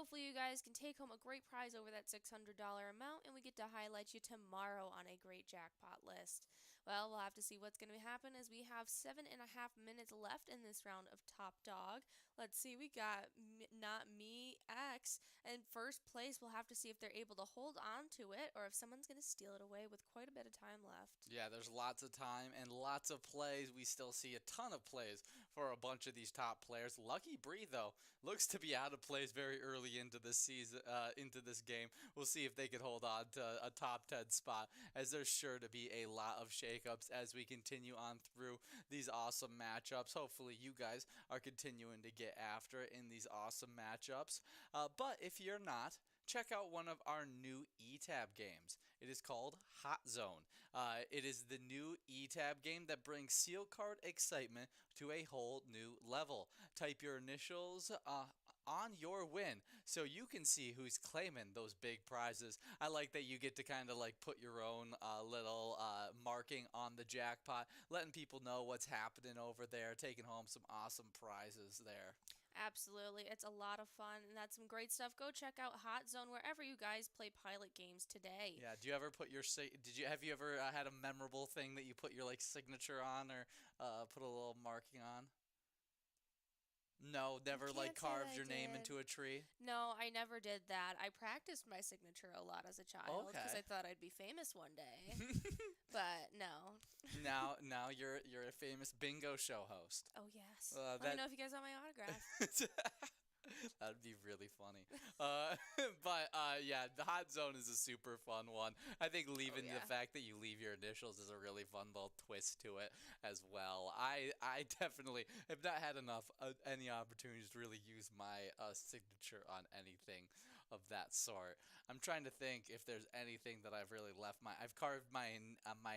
hopefully you guys can take home a great prize over that $600 amount, and we get to highlight you tomorrow on a great jackpot list. Well, we'll have to see what's going to happen as we have 7.5 minutes left in this round of Top Dog. Let's see, we got Not Me X in first place. We'll have to see if they're able to hold on to it or if someone's going to steal it away with quite a bit of time left. Yeah, there's lots of time and lots of plays. We still see a ton of plays for a bunch of these top players. Lucky Bree, though, looks to be out of plays very early into this season, into this game. We'll see if they can hold on to a top 10 spot, as there's sure to be a lot of shakeups as we continue on through these awesome matchups. Hopefully, you guys are continuing to get after it in these awesome matchups. But if you're not, check out one of our new eTab games. It is called Hot Zone. It is the new eTab game that brings seal card excitement to a whole new level. Type your initials on your win so you can see who's claiming those big prizes. I like that you get to kind of like put your own little marking on the jackpot, letting people know what's happening over there, taking home some awesome prizes there. Absolutely. It's a lot of fun, and that's some great stuff. Go check out Hot Zone wherever you guys play pilot games today. Yeah. Do you ever put your have you ever had a memorable thing that you put your like signature on or put a little marking on? No, never like Can't say that carved I your name did. into a tree. No, I never did that. I practiced my signature a lot as a child because I Okay. thought I'd be famous one day. But no. Now you're a famous bingo show host. Oh, yes. Let me That know if you guys want my autograph. That'd be really funny. But yeah, the hot zone is a super fun one. I think Oh, leaving the yeah. fact that you leave your initials is a really fun little twist to it as well. I definitely have not had enough any opportunities to really use my signature on anything of that sort. I'm trying to think if there's anything that I've really left I've carved my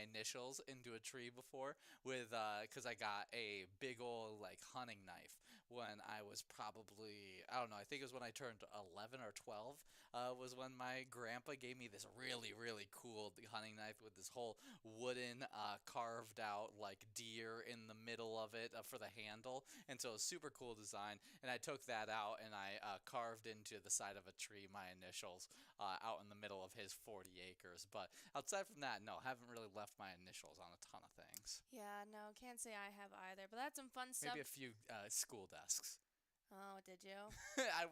initials into a tree before with because I got a big old like hunting knife when I was probably I don't know. I think it was when I turned 11 or 12. Was when my grandpa gave me this really, really cool hunting knife with this whole wooden carved out like deer in the middle of it for the handle. And so it was super cool design. And I took that out and I carved into the side of a tree my initials out in the middle of his 40 acres. But outside from that, no, haven't really left my initials on a ton of things. Yeah, no, can't say I have either. But that's some fun Maybe stuff. a few school desks. Oh, did you? I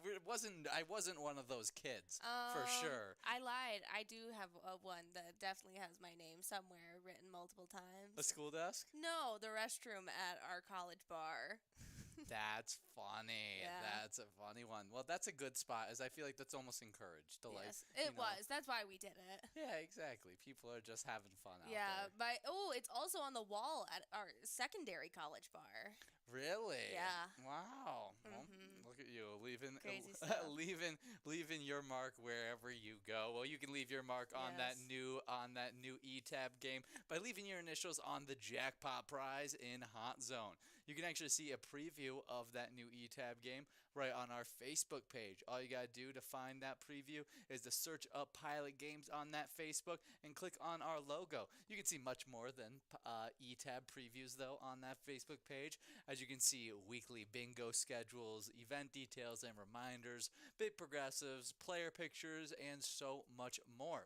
wasn't one of those kids for sure. I lied. I do have one that definitely has my name somewhere written multiple A times. school desk? No, the restroom at our college bar. That's funny. Yeah. That's a funny one. Well, that's a good spot, as I feel like that's almost encouraged to like, Yes, it you know. was. That's why we did it. Yeah, exactly. People are just having fun out Yeah, there. but it's also on the wall at our secondary college bar. Really? Yeah. Wow. Well, look at you leaving Crazy stuff. leaving your mark wherever you go. Well, you can leave your mark on that Yes. new eTab game by leaving your initials on the jackpot prize in Hot Zone. You can actually see a preview of that new eTab game right on our Facebook page. All you gotta do to find that preview is to search up Pilot Games on that Facebook and click on our logo. You can see much more than eTab previews though on that Facebook page. As you can see, weekly bingo schedules, event details and reminders, bit progressives, player pictures, and so much more.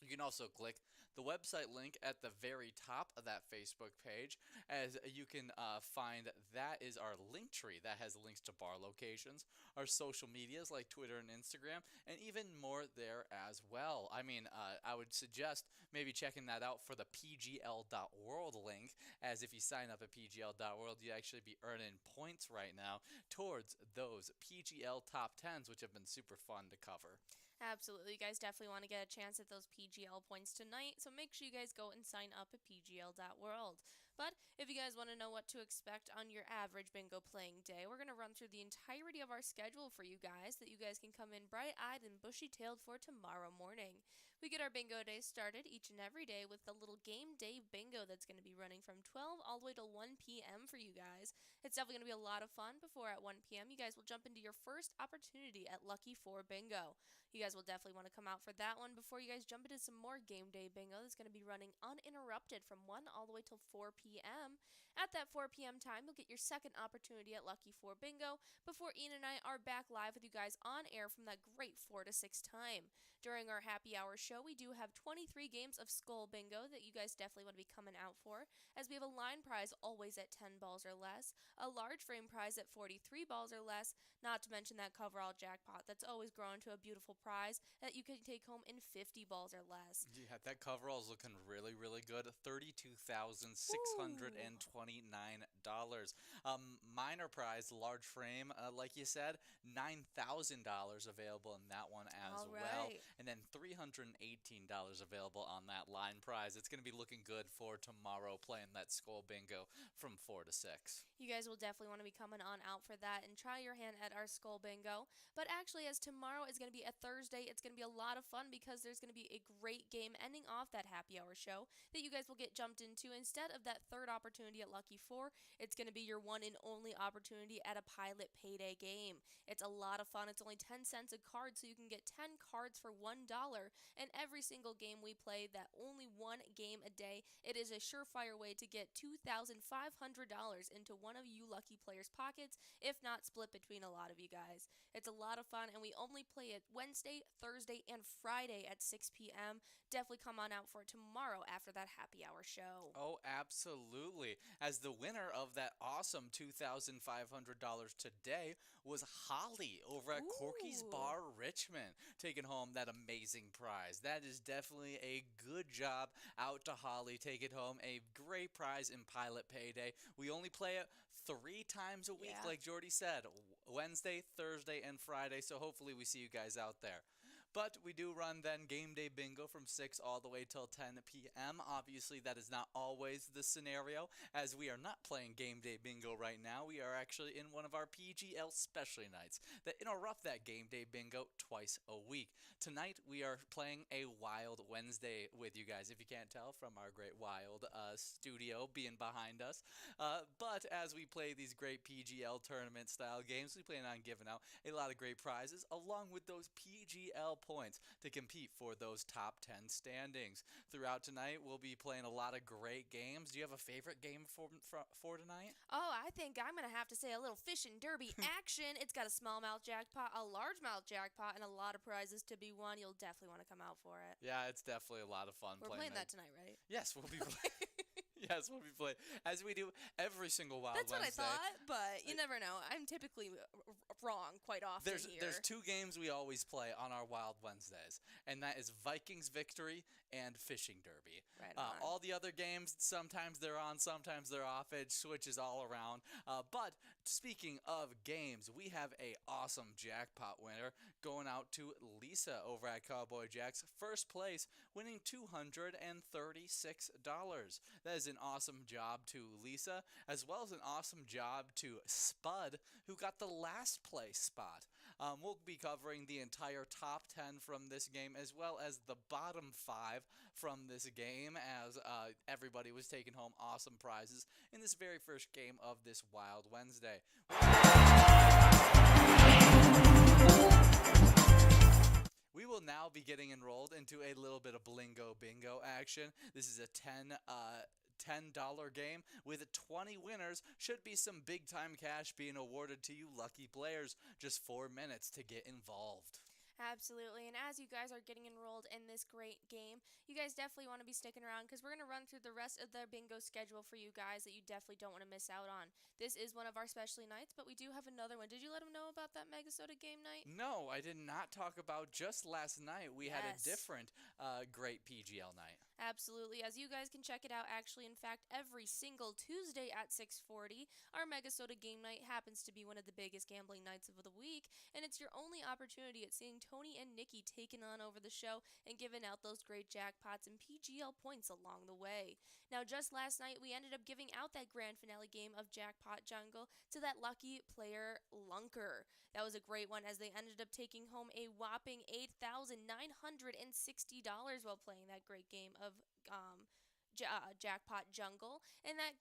You can also click the website link at the very top of that Facebook page, as you can find that is our link tree that has links to bar locations, our social medias like Twitter and Instagram, and even more there as well. I mean, I would suggest maybe checking that out for the pgl.world link, as if you sign up at pgl.world, you actually be earning points right now towards those PGL top 10s, which have been super fun to cover. Absolutely. You guys definitely want to get a chance at those PGL points tonight, so make sure you guys go and sign up at pgl.world. But if you guys want to know what to expect on your average bingo playing day, we're going to run through the entirety of our schedule for you guys that you guys can come in bright-eyed and bushy-tailed for tomorrow morning. We get our bingo days started each and every day with the little game day bingo that's going to be running from 12 all the way to 1 p.m. for you guys. It's definitely going to be a lot of fun before at 1 p.m. you guys will jump into your first opportunity at Lucky 4 Bingo. You guys will definitely want to come out for that one before you guys jump into some more game day bingo that's going to be running uninterrupted from 1 all the way till 4 p.m. At that 4 p.m. time, you'll get your second opportunity at Lucky 4 Bingo before Ian and I are back live with you guys on air from that great 4 to 6 time. During our happy hour show, we do have 23 games of Skull Bingo that you guys definitely want to be coming out for, as we have a line prize always at 10 balls or less, a large frame prize at 43 balls or less, not to mention that coverall jackpot that's always grown to a beautiful prize that you can take home in 50 balls or less. Yeah, that coverall is looking really, really good. $32,629. Minor prize, large frame, like you said, $9,000 available in that one as All well. right. And then $318 available on that line prize. It's going to be looking good for tomorrow playing that Skull Bingo from 4 to 6. You guys will definitely want to be coming on out for that and try your hand at our Skull Bingo. But actually, as tomorrow is going to be a Thursday, it's going to be a lot of fun because there's going to be a great game ending off that happy hour show that you guys will get jumped into. Instead of that third opportunity at Lucky 4, it's going to be your one and only opportunity at a Pilot Payday game. It's a lot of fun. It's only 10 cents a card, so you can get 10 cards for $1. And every single game we play, that only one game a day, it is a surefire way to get $2,500 into one of you lucky players' pockets, if not split between a lot of you guys. It's a lot of fun, and we only play it Wednesday, Thursday, and Friday at 6 p.m. Definitely come on out for it tomorrow after that happy hour show. Oh, absolutely. As the winner of that awesome $2,500 today was Holly over at Corky's Ooh. Bar Richmond, taking home that amazing prize. That is definitely a good job out to Holly, taking home a great prize in Pilot Payday. We only play it 3 times a week, Yeah. like Jordy said, Wednesday, Thursday, and Friday, so hopefully we see you guys out there. But we do run then game day bingo from 6 all the way till 10 p.m. Obviously, that is not always the scenario, as we are not playing game day bingo right now. We are actually in one of our PGL specialty nights that interrupt that game day bingo twice a week. Tonight, we are playing a Wild Wednesday with you guys, if you can't tell from our great Wild studio being behind us. But as we play these great PGL tournament style games, we plan on giving out a lot of great prizes along with those PGL points to compete for those top 10 standings. Throughout tonight, we'll be playing a lot of great games. Do you have a favorite game for tonight? Oh, I think I'm going to have to say a little fishing derby action. It's got a smallmouth jackpot, a largemouth jackpot, and a lot of prizes to be won. You'll definitely want to come out for it. Yeah, it's definitely a lot of fun. We're playing that tonight, right? Yes, we'll be playing. Yes, we'll be playing as we do every single Wild That's Wednesday. what I thought, but you never know. I'm typically wrong quite often here. There's 2 games we always play on our Wild Wednesdays, and that is Vikings Victory and Fishing Derby. Right on. All the other games, sometimes they're on, sometimes they're off. It switches all around. But speaking of games, we have a awesome jackpot winner going out to Lisa over at Cowboy Jacks. First place, winning $236. That is an awesome job to Lisa, as well as an awesome job to Spud, who got the last place spot. We'll be covering the entire top 10 from this game, as well as the bottom 5 from this game, as everybody was taking home awesome prizes in this very first game of this Wild Wednesday. We will now be getting enrolled into a little bit of Blingo Bingo action. This is a $10 game with 20 winners. Should be some big time cash being awarded to you lucky players. Just 4 minutes to get involved. Absolutely, and as you guys are getting enrolled in this great game, you guys definitely want to be sticking around because we're going to run through the rest of the bingo schedule for you guys that you definitely don't want to miss out on. This is one of our specialty nights, but we do have another one. Did you let them know about that MegaSota game night? No, I did not talk about just last night. We had a Yes. different great PGL night. Absolutely, as you guys can check it out actually, in fact, every single Tuesday at 6:40, our MegaSota game night happens to be one of the biggest gambling nights of the week, and it's your only opportunity at seeing Tony and Nikki taking on over the show and giving out those great jackpots and PGL points along the way. Now, just last night, we ended up giving out that grand finale game of Jackpot Jungle to that lucky player, Lunker. That was a great one as they ended up taking home a whopping $8,960 while playing that great game of jackpot jungle, and that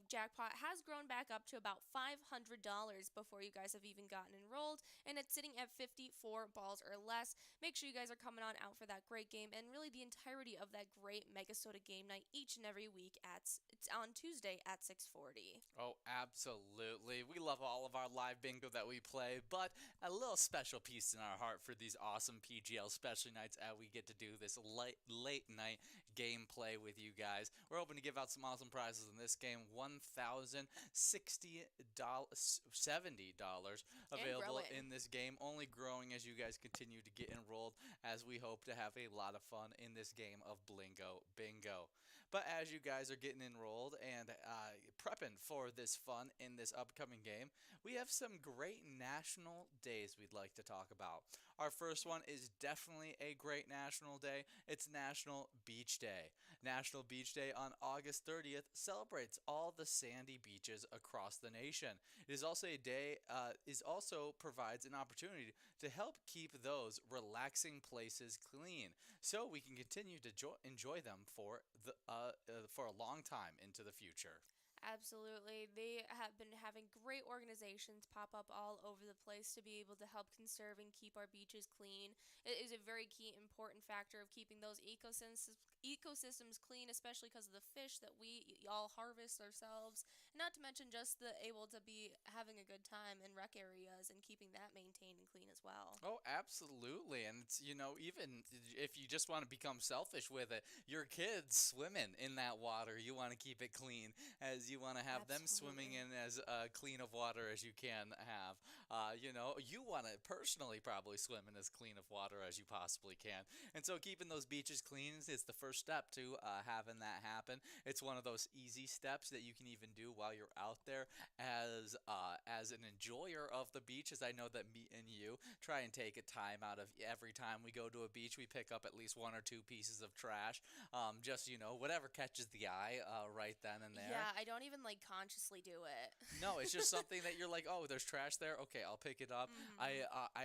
jackpot has grown back up to about $500 before you guys have even gotten enrolled, and it's sitting at 54 balls or less. Make sure you guys are coming on out for that great game and really the entirety of that great MegaSota game night each and every week it's on Tuesday at 6:40. Oh, absolutely. We love all of our live bingo that we play, but a little special piece in our heart for these awesome PGL special nights as we get to do this late night gameplay with you guys. We're hoping to give out some awesome prizes in this game. $1,070 available in this game, only growing as you guys continue to get enrolled, as we hope to have a lot of fun in this game of Blingo Bingo. But as you guys are getting enrolled and prepping for this fun in this upcoming game, we have some great national days we'd like to talk about. Our first one is definitely a great national day. It's National Beach Day. National Beach Day on August 30th celebrates all the sandy beaches across the nation. It is also a day provides an opportunity to help keep those relaxing places clean, so we can continue to enjoy them for a long time into the future. Absolutely. They have been having great organizations pop up all over the place to be able to help conserve and keep our beaches clean. It is a very key important factor of keeping those ecosystems clean, especially because of the fish that we all harvest ourselves. Not to mention just the able to be having a good time in rec areas and keeping that maintained and clean as well. Oh, absolutely. And it's, even if you just want to become selfish with it, your kids swimming in that water, you want to keep it clean, as you want to have them swimming in as clean of water as you can have. You want to personally probably swim in as clean of water as you possibly can. And so keeping those beaches clean is the first step to having that happen. It's one of those easy steps that you can even do while you're out there as an enjoyer of the beach, as I know that me and you try and take a time out of every time we go to a beach. We pick up at least one or two pieces of trash, just whatever catches the eye right then and there. Yeah, I don't even consciously do it. No, it's just something that you're like, oh, there's trash there. Okay, I'll pick it up. I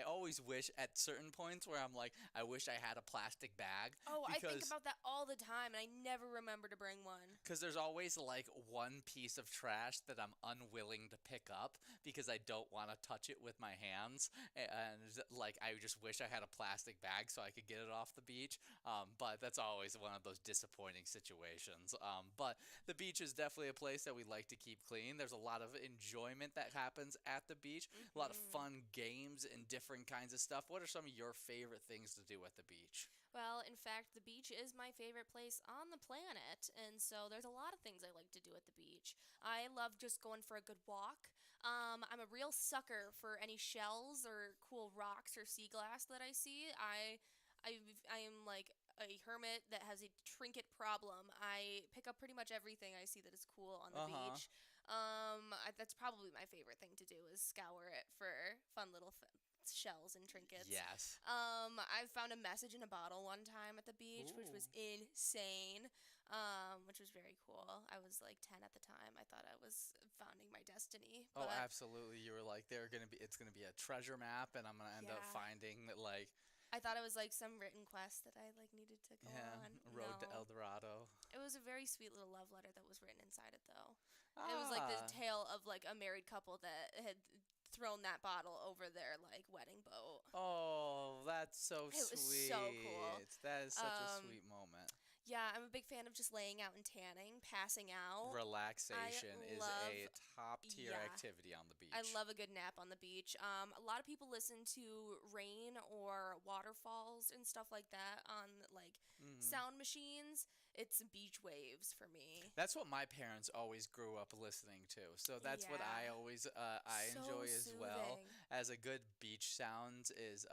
always wish at certain points where I'm like, I wish I had a plastic bag. Oh, I think about that all the time, and I never remember to bring one. Because there's always one piece of trash that I'm unwilling to pick up because I don't want to touch it with my hands, and I just wish I had a plastic bag so I could get it off the beach. But that's always one of those disappointing situations. But the beach is definitely a place that we like to keep clean. There's a lot of enjoyment that happens at the beach, a lot of fun games and different kinds of stuff. What are some of your favorite things to do at the beach? Well, in fact, the beach is my favorite place on the planet, and so there's a lot of things I like to do at the beach. I love just going for a good walk. I'm a real sucker for any shells or cool rocks or sea glass that I see. I am like a hermit that has a trinket problem. I pick up pretty much everything I see that is cool on the beach. That's probably my favorite thing to do, is scour it for fun little shells and trinkets. Yes. I found a message in a bottle one time at the beach, which was insane, which was very cool. I was 10 at the time. I thought I was founding my destiny. Oh, absolutely. You were like, it's gonna be a treasure map, and I'm gonna end up finding that I thought it was some written quest that I needed to go on. Road to El Dorado. It was a very sweet little love letter that was written inside it, though. It was the tale of a married couple that had thrown that bottle over their wedding boat. Oh, that's so sweet. It was so cool. That is such a sweet moment. Yeah, I'm a big fan of just laying out and tanning, passing out. Relaxation is a top-tier activity on the beach. I love a good nap on the beach. A lot of people listen to rain or waterfalls and stuff like that on sound machines. It's beach waves for me. That's what my parents always grew up listening to. So that's what I always enjoy as well. As a good beach sounds is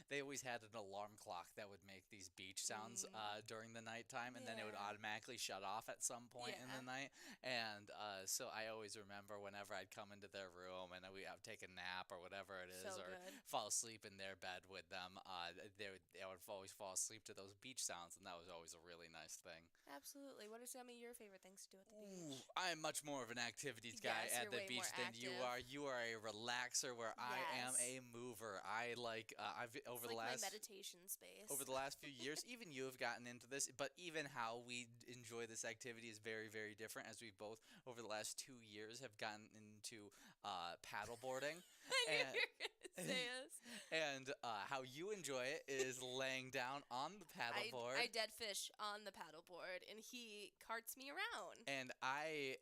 they always had an alarm clock that would make these beach sounds during the nighttime, and then it would automatically shut off at some point in the night. And so I always remember whenever I'd come into their room and we would take a nap or whatever it is, fall asleep in their bed with them, they would always fall asleep to those beach sounds, and that was always a really nice thing. Absolutely. What are some of your favorite things to do at the Ooh, beach? I'm much more of an activities guy Yes, at you're the way beach more than you active. are. You are a relaxer where I am Yes. a mover. I like I've It's over the like my last meditation space. few years, even you have gotten into this, but even how we enjoy this activity is very, very different as we both, over the last 2 years, have gotten into paddle boarding. I knew And, you were gonna say this. and how you enjoy it is laying down on the I paddleboard. dead fish on the paddleboard, and he carts me around. And I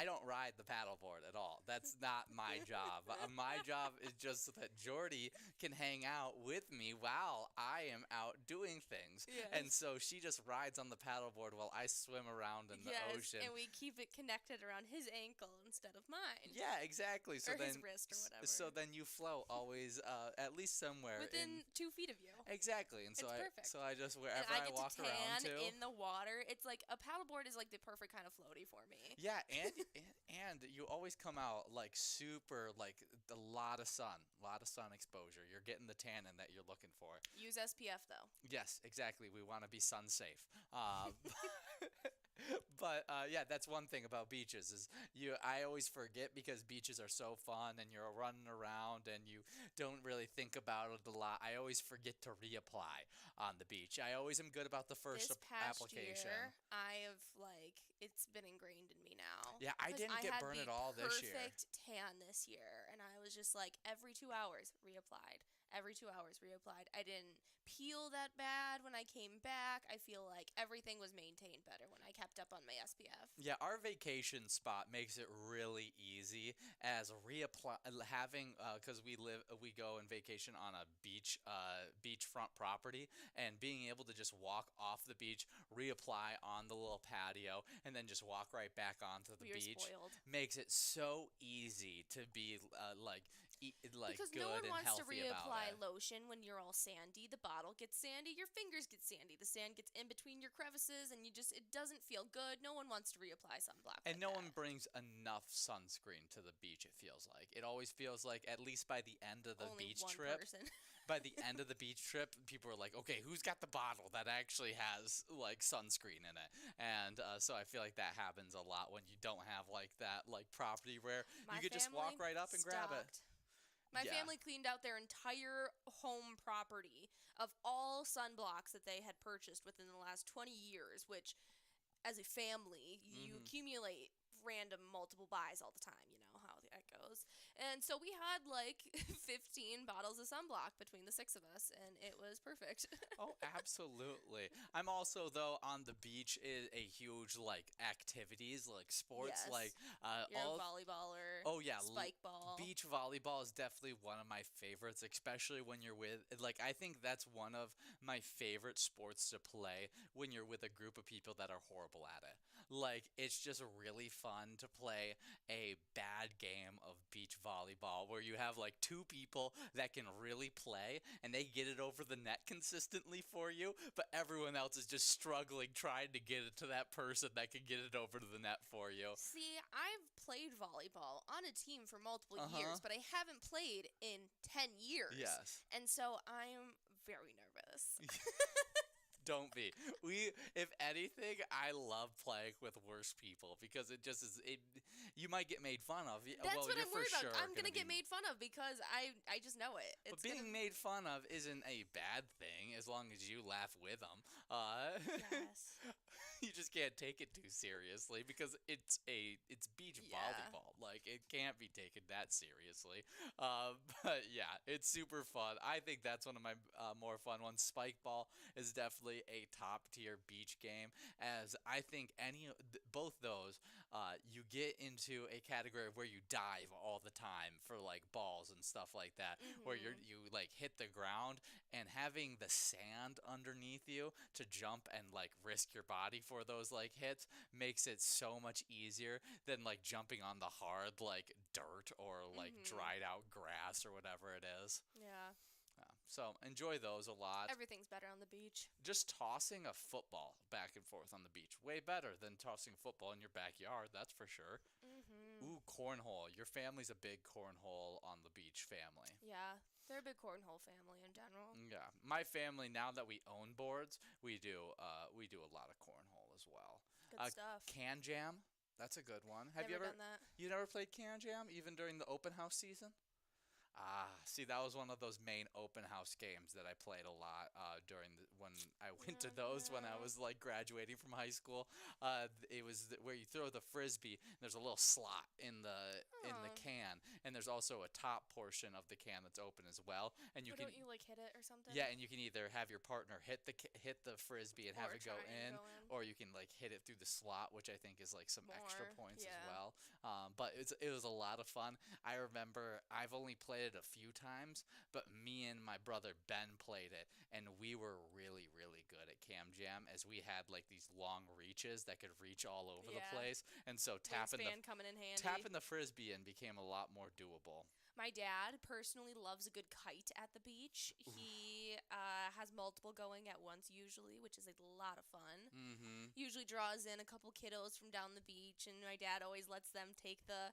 don't ride the paddleboard at all. That's not my job. My job is just so that Jordy can hang out with me while I am out doing things. And Yes. so she just rides on the paddleboard while I swim around in the Yes, ocean. and we keep it connected around his ankle instead of mine. Yeah, exactly. So Or then, his wrist or whatever. so then you float always, at least somewhere Within 2 feet of you. exactly. And so It's I perfect. so I just And wherever I I get walk to around tan to. in the water. It's like a paddleboard is like the perfect kind of floaty for me. Yeah, and you always come out like super, like a lot of sun exposure. You're getting the tannin that you're looking for. Use SPF though. Yes, exactly. We want to be sun safe. But yeah, that's one thing about beaches is I always forget because beaches are so fun and you're running around and you don't really think about it a lot. I always forget to reapply on the beach. I always am good about the first This past application. year, I have it's been ingrained in me now. Yeah, I 'Cause didn't get had burned the at all this year. Perfect tan this year, and I was just like every 2 hours reapplied. Every 2 hours reapplied. I didn't peel that bad when I came back. I feel like everything was maintained better when I kept up on my SPF. Yeah, our vacation spot makes it really easy as reapply having because we go and vacation on a beachfront property, and being able to just walk off the beach, reapply on the little patio, and then just walk right back onto the We were beach spoiled. makes it so easy to be like Because good no one and wants to healthy about reapply it. lotion when you're all sandy. The bottle gets sandy, your fingers get sandy, the sand gets in between your crevices, and it doesn't feel good. No one wants to reapply sunblock. And like no that. one brings enough sunscreen to the beach, it feels like. It always feels like, at least by the end of the Only beach one trip, person. by the end of the beach trip, people are like, okay, who's got the bottle that actually has like sunscreen in it? And so I feel like that happens a lot when you don't have like that like property where you My could just walk family right up and grab it. stocked. My Yeah. family cleaned out their entire home property of all sunblocks that they had purchased within the last 20 years, which, as a family, you Mhm. accumulate random multiple buys all the time. You know how that goes. And so we had like 15 bottles of sunblock between the six of us, and it was perfect. Oh, absolutely. I'm also though on the beach is a huge like activities like sports Yes. like You're all a volleyballer. oh yeah, Spike ball. beach volleyball is definitely one of my favorites, especially when you're with like I think that's one of my favorite sports to play when you're with a group of people that are horrible at it. Like it's just really fun to play a bad game of beach volleyball where you have like two people that can really play and they get it over the net consistently for you, but everyone else is just struggling trying to get it to that person that can get it over to the net for you. See, I've played volleyball on a team for multiple Uh-huh. years, but I haven't played in 10 years. Yes. And so I'm very nervous. Don't be. If anything, I love playing with worse people because it just is. You might get made fun of. That's well, what you're I'm for worried about. sure I'm going to be- get made fun of because I just know it. But It's being gonna... made fun of isn't a bad thing as long as you laugh with them. Yes. You just can't take it too seriously because it's beach Yeah. volleyball. Like it can't be taken that seriously. But yeah, it's super fun. I think that's one of my more fun ones. Spike ball is definitely a top tier beach game. As I think both those, you get into a category where you dive all the time for like balls and stuff like that, where you like hit the ground and having the sand underneath you to jump and like risk your body for those like hits makes it so much easier than like jumping on the hard like dirt or like dried out grass or whatever it is. Yeah. So enjoy those a lot. Everything's better on the beach. Just tossing a football back and forth on the beach, way better than tossing football in your backyard, that's for sure. Ooh, cornhole. Your family's a big cornhole on the beach family. Yeah, they're a big cornhole family in general. Yeah, my family, now that we own boards, we do a lot of cornhole as well. Good stuff. Can Jam, that's a good one. Have Never you ever done that. you never played Can Jam even during the open house season? See, that was one of those main open house games that I played a lot when I went to those when I was like graduating from high school. It was where you throw the frisbee. And there's a little slot in the can, and there's also a top portion of the can that's open as well. And you don't you like hit it or something? yeah, and you can either have your partner hit the frisbee and have Or it go try and in, go in. or you can like hit it through the slot, which I think is like some extra More, points as yeah. well. But it was a lot of fun. I remember I've only played it a few times, but me and my brother Ben played it, and we were really, really good at Cam Jam, as we had like these long reaches that could reach all over the Yeah. place, and so tapping Wingspan coming in handy. the frisbee in became a lot more doable. My dad personally loves a good kite at the beach. He has multiple going at once usually, which is a lot of fun. Usually draws in a couple kiddos from down the beach, and my dad always lets them take the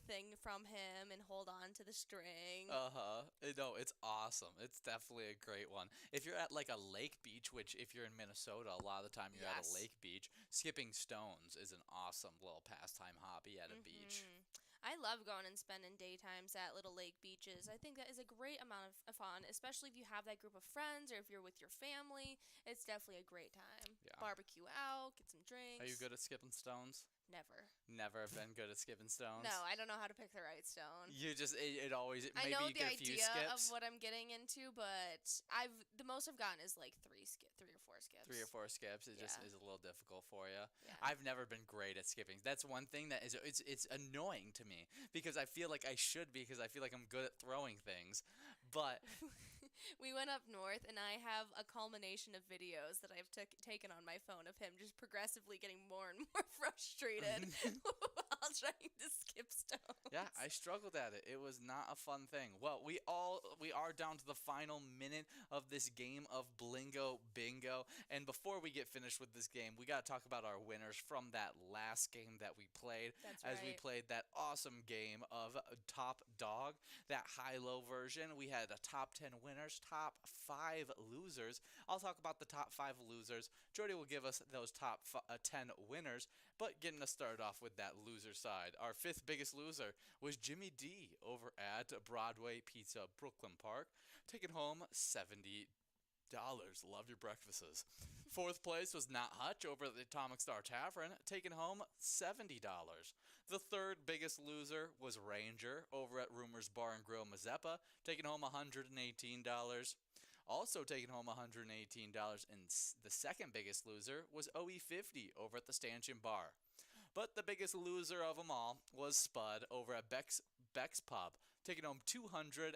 thing from him and hold on to the string. No, it's awesome. It's definitely a great one. If you're at like a lake beach, which if you're in Minnesota, a lot of the time you're at a Yes. lake beach, skipping stones is an awesome little pastime hobby at a beach. I love going and spending daytimes at little lake beaches. I think that is a great amount of fun, especially if you have that group of friends or if you're with your family. It's definitely a great time. Yeah. Barbecue out, get some drinks. Are you good at skipping stones? Never. Never been good at skipping stones? No, I don't know how to pick the right stone. You just, it always, I maybe know you the get a few idea skips. of what I'm getting into, but the most I've gotten is like 3 or 4 skips. 3 or 4 skips. It just Yeah. is a little difficult for you. Yeah. I've never been great at skipping. That's one thing that is it's annoying to me, because I feel like I should be, because I feel like I'm good at throwing things, but We went up north, and I have a culmination of videos that I've taken on my phone of him just progressively getting more and more frustrated while trying to skip stones. yeah, I struggled at it. It was not a fun thing. Well, we are down to the final minute of this game of Blingo Bingo, and before we get finished with this game, we got to talk about our winners from that last game that we played. That's As we right. played that awesome game of Top Dog, that high-low version. We had a top 10 winners, top 5 losers. I'll talk about the top 5 losers. Jody will give us those top 10 winners, but getting us started off with that loser side. Our 5th biggest loser was Jimmy D over at Broadway Pizza Brooklyn Park, taking home $70. Love your breakfasts. 4th place was Not Hutch over at the Atomic Star Tavern, taking home $70. The 3rd biggest loser was Ranger over at Rumors Bar and Grill Mazeppa, taking home $118. Also taking home $118, and the 2nd biggest loser was OE50 over at the Stanchion Bar. But the biggest loser of them all was Spud over at Beck's Pub, taking home $236.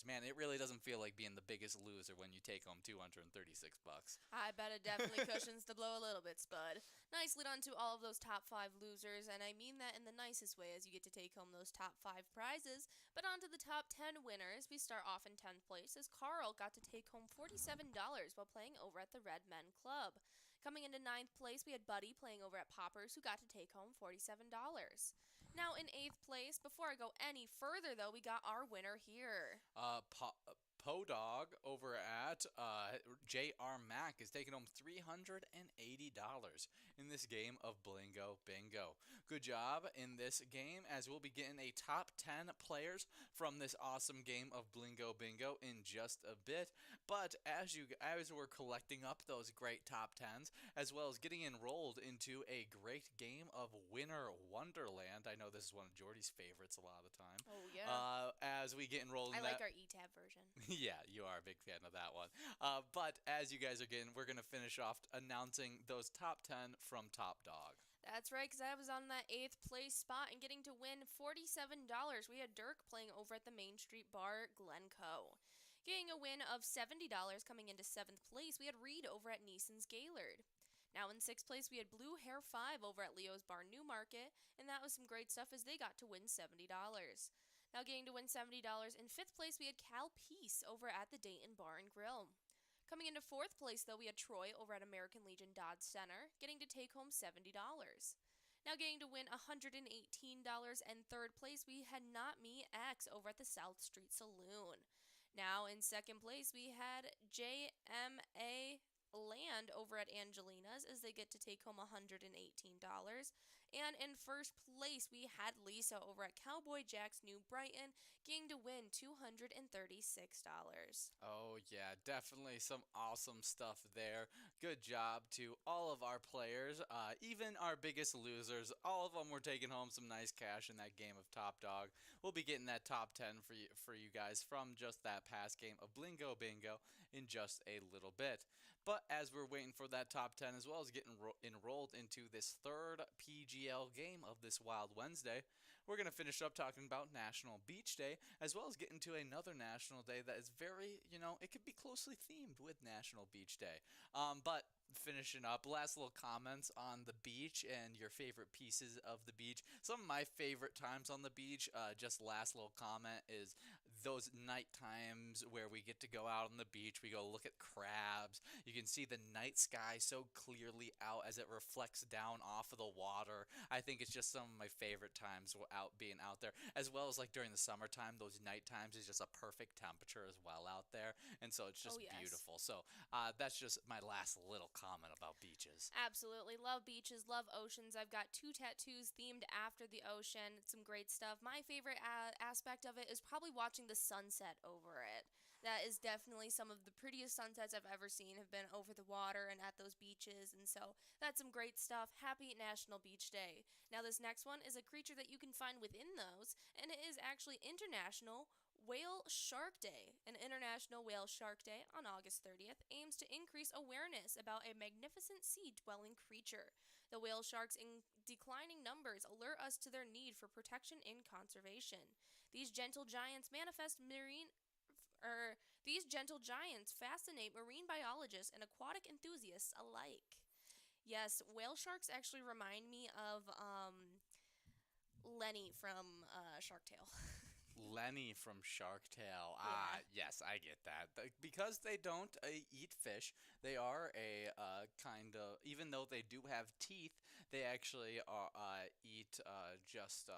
Man, it really doesn't feel like being the biggest loser when you take home $236. I bet it definitely cushions the blow a little bit, Spud. Nice lead on to all of those top 5 losers, and I mean that in the nicest way, as you get to take home those top 5 prizes. But on to the top 10 winners. We start off in 10th place as Carl got to take home $47 while playing over at the Red Men Club. Coming into 9th place, we had Buddy playing over at Poppers, who got to take home $47. Now in 8th place, before I go any further though, we got our winner here. Podog over at J.R. Mack is taking home $380 in this game of Blingo Bingo. Good job in this game, as we'll be getting a top 10 players from this awesome game of Blingo Bingo in just a bit. But as we're collecting up those great top 10s, as well as getting enrolled into a great game of Winter Wonderland, I know this is one of Jordy's favorites a lot of the time. Oh yeah. As we get enrolled in I like that, our ETAB version. yeah, you are a big fan of that one. But as you guys are getting, we're going to finish off announcing those top 10 from Top Dog. That's right, because I was on that 8th place spot and getting to win $47. We had Dirk playing over at the Main Street Bar, Glencoe. Getting a win of $70 coming into 7th place, we had Reed over at Neeson's Gaylord. Now in 6th place, we had Blue Hair 5 over at Leo's Bar Newmarket, and that was some great stuff as they got to win $70. Now getting to win $70. In 5th place, we had Cal Peace over at the Dayton Bar and Grill. Coming into 4th place, though, we had Troy over at American Legion Dodge Center, getting to take home $70. Now getting to win $118. And 3rd place, we had Not Me X over at the South Street Saloon. Now in 2nd place, we had JMA Land over at Angelina's as they get to take home $118. And in 1st place, we had Lisa over at Cowboy Jack's New Brighton, getting to win $236. Oh, yeah, definitely some awesome stuff there. Good job to all of our players, even our biggest losers. All of them were taking home some nice cash in that game of Top Dog. We'll be getting that top 10 for you guys from just that past game of Blingo Bingo in just a little bit. But as we're waiting for that top 10 as well as getting enrolled into this 3rd PGL game of this Wild Wednesday, we're going to finish up talking about National Beach Day as well as get into another national day that is very, it could be closely themed with National Beach Day. But finishing up, last little comments on the beach and your favorite pieces of the beach. Some of my favorite times on the beach, just last little comment, is those night times where we get to go out on the beach. We go look at crabs. You can see the night sky so clearly out as it reflects down off of the water. I think it's just some of my favorite times being out there, as well as like during the summertime. Those night times is just a perfect temperature as well out there, and so it's just beautiful. So that's just my last little comment about beaches. Absolutely. Love beaches, love oceans. I've got 2 tattoos themed after the ocean. It's some great stuff. My favorite aspect of it is probably watching the sunset over it. That is definitely some of the prettiest sunsets I've ever seen have been over the water and at those beaches, and so that's some great stuff. Happy National Beach Day. Now this next one is a creature that you can find within those, and it is actually International Whale Shark Day. An International Whale Shark Day on August 30th aims to increase awareness about a magnificent sea-dwelling creature. The whale sharks in declining numbers alert us to their need for protection and conservation. These gentle giants fascinate marine biologists and aquatic enthusiasts alike. Yes, whale sharks actually remind me of Lenny from Shark Tale. Lenny from Shark Tale. Yeah. Yes, I get that. Because they don't eat fish, they are a kind of, even though they do have teeth, they actually eat just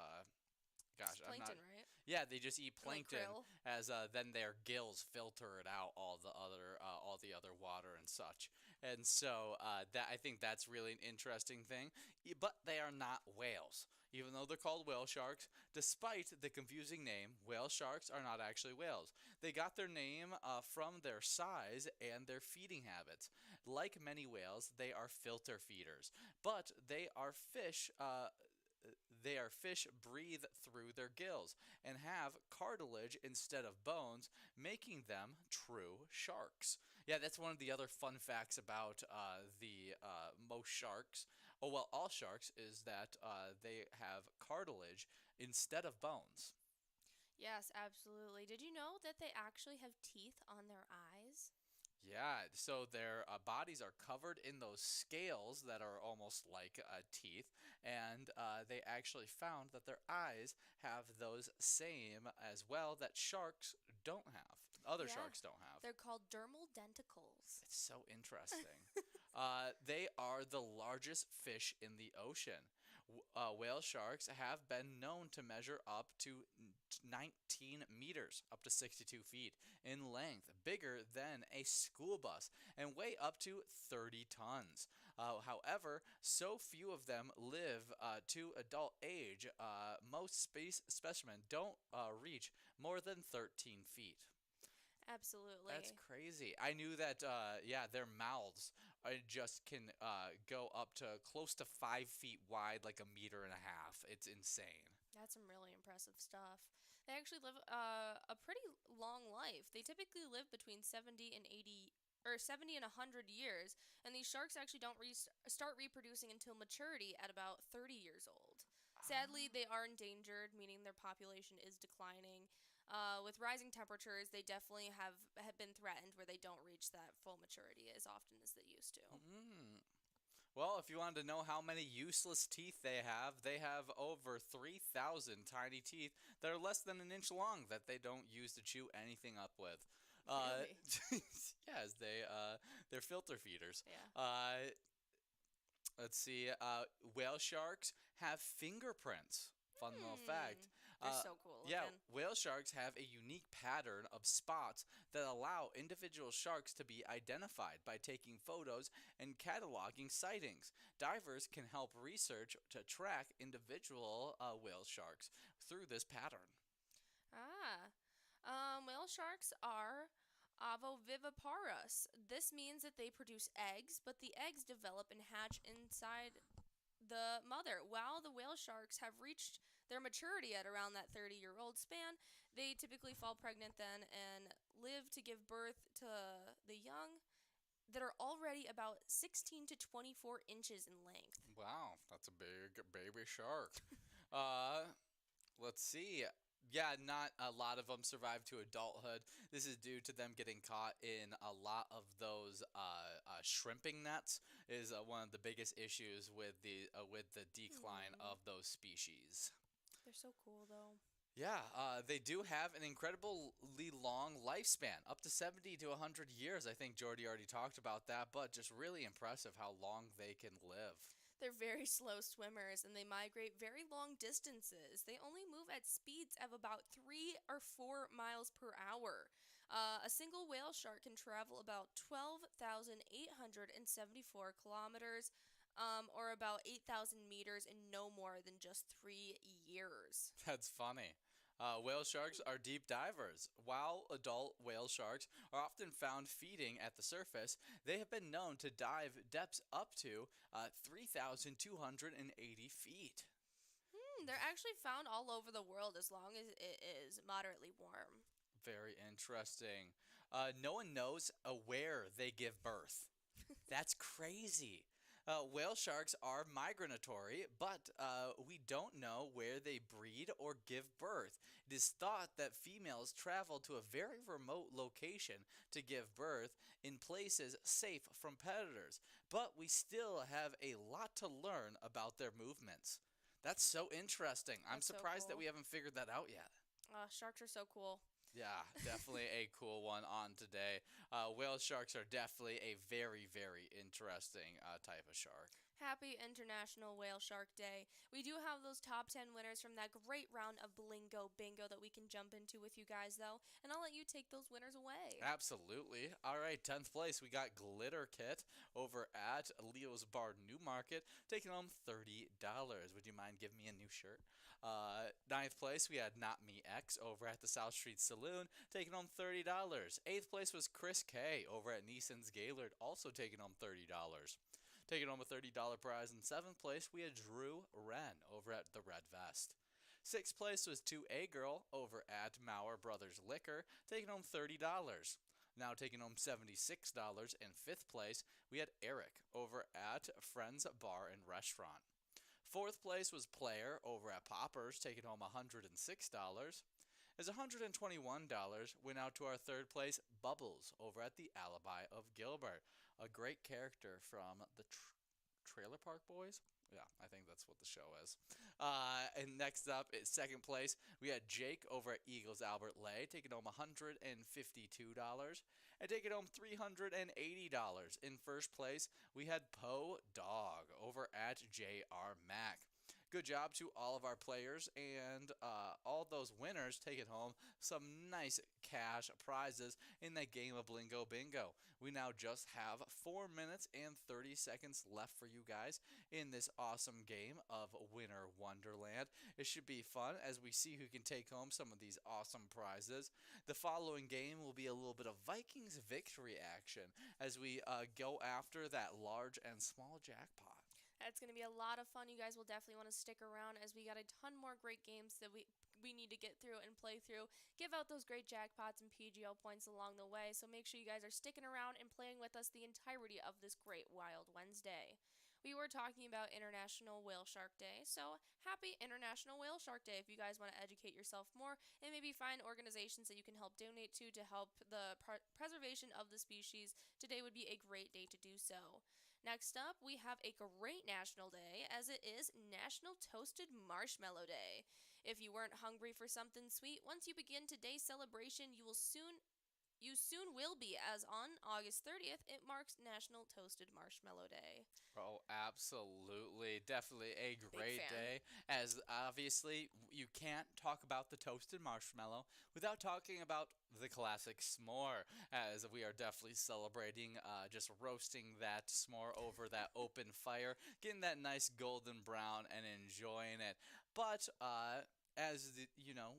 gosh, Plankton, I'm not. right? Yeah, they just eat Like plankton krill. as then their gills filter it out all the other water and such. And so that I think that's really an interesting thing. But they are not whales, even though they're called whale sharks. Despite the confusing name, whale sharks are not actually whales. They got their name from their size and their feeding habits. Like many whales, they are filter feeders, but they are fish. Breathe through their gills and have cartilage instead of bones, making them true sharks. Yeah, that's one of the other fun facts about the most sharks. Oh, well, all sharks is that they have cartilage instead of bones. Yes, absolutely. Did you know that they actually have teeth on their eyes? Yeah, so their bodies are covered in those scales that are almost like teeth, and they actually found that their eyes have those same as well that sharks don't have. Other Yeah. sharks don't have. They're called dermal denticles. It's so interesting. They are the largest fish in the ocean. Whale sharks have been known to measure up to 19 meters, up to 62 feet in length, bigger than a school bus, and weigh up to 30 tons. However, so few of them live to adult age. Most specimens don't reach more than 13 feet. Absolutely. That's crazy. I knew that, their mouths just can go up to close to 5 feet wide, like a meter and a half. It's insane. That's some really impressive stuff. They actually live a pretty long life. They typically live between 70 and 80 or 70 and 100 years, and these sharks actually don't start reproducing until maturity at about 30 years old. Sadly, they are endangered, meaning their population is declining. With rising temperatures, they definitely have been threatened where they don't reach that full maturity as often as they used to. Mm. Well, if you wanted to know how many useless teeth they have over 3,000 tiny teeth that are less than an inch long that they don't use to chew anything up with. Uh, Really? yes, they're filter feeders. Yeah. Let's see. Whale sharks have fingerprints. Fun little fact. They're Uh, so cool yeah, looking. whale sharks have a unique pattern of spots that allow individual sharks to be identified by taking photos and cataloging sightings. Divers can help research to track individual whale sharks through this pattern. Ah. Whale sharks are ovoviviparous. This means that they produce eggs, but the eggs develop and hatch inside the mother. While the whale sharks have reached their maturity at around that 30-year-old span, they typically fall pregnant then and live to give birth to the young that are already about 16 to 24 inches in length. Wow, that's a big baby shark. Uh, Let's see. Yeah, not a lot of them survive to adulthood. This is due to them getting caught in a lot of those shrimping nets. Is one of the biggest issues with the decline Hmm. of those species. They're so cool though. Yeah, they do have an incredibly long lifespan, up to 70 to 100 years. I think Jordy already talked about that, but just really impressive how long they can live. They're very slow swimmers and they migrate very long distances. They only move at speeds of about 3 or 4 miles per hour. A single whale shark can travel about 12,874 kilometers, or about 8,000 meters, in no more than just 3 years. That's funny. Whale sharks are deep divers. While adult whale sharks are often found feeding at the surface, they have been known to dive depths up to 3,280 feet. They're actually found all over the world as long as it is moderately warm. Very interesting. No one knows where they give birth. That's crazy. Whale sharks are migratory, but we don't know where they breed or give birth. It is thought that females travel to a very remote location to give birth in places safe from predators, but we still have a lot to learn about their movements. That's so interesting. I'm That's so surprised that cool. we haven't figured that out yet. Sharks are so cool. Yeah, definitely a cool one on today. Whale sharks are definitely a very, very interesting type of shark. Happy International Whale Shark Day. We do have those top 10 winners from that great round of Blingo Bingo that we can jump into with you guys, though, and I'll let you take those winners away. Absolutely. All right, 10th place, we got Glitter Kit over at Leo's Bar New Market, taking home $30. Would you mind giving me a new shirt? Ninth place, we had Not Me X over at the South Street Saloon, taking home $30. Eighth place was Chris K over at Neeson's Gaylord, also taking home $30. Taking home a $30 prize. In seventh place, we had Drew Wren over at the Red Vest. Sixth place was 2A Girl over at Maurer Brothers Liquor, taking home $30. Now taking home $76. In fifth place, we had Eric over at Friends Bar and Restaurant. Fourth place was Player over at Poppers, taking home $106. As $121 went out to our third place, Bubbles over at the Alibi of Gilbert, a great character from the Trailer Park Boys. Yeah, I think that's what the show is. And next up, is second place, we had Jake over at Eagles Albert Lay, taking home $152. And taking home $380. In first place, we had Poe Dog over at JR Mac. Good job to all of our players and all those winners taking home some nice cash prizes in that game of Blingo Bingo. We now just have 4 minutes and 30 seconds left for you guys in this awesome game of Winter Wonderland. It should be fun as we see who can take home some of these awesome prizes. The following game will be a little bit of Vikings victory action as we go after that large and small jackpot. It's going to be a lot of fun. You guys will definitely want to stick around as we got a ton more great games that we need to get through and play through. Give out those great jackpots and PGL points along the way. So make sure you guys are sticking around and playing with us the entirety of this great Wild Wednesday. We were talking about International Whale Shark Day, so happy International Whale Shark Day if you guys want to educate yourself more and maybe find organizations that you can help donate to help the preservation of the species. Today would be a great day to do so. Next up, we have a great national day as it is National Toasted Marshmallow Day. If you weren't hungry for something sweet, once you begin today's celebration, you soon will be, as on August 30th, it marks National Toasted Marshmallow Day. Oh, absolutely. Definitely a Big great fan. day. As obviously, you can't talk about the toasted marshmallow without talking about the classic s'more. As we are definitely celebrating just roasting that s'more over that open fire, getting that nice golden brown and enjoying it. But,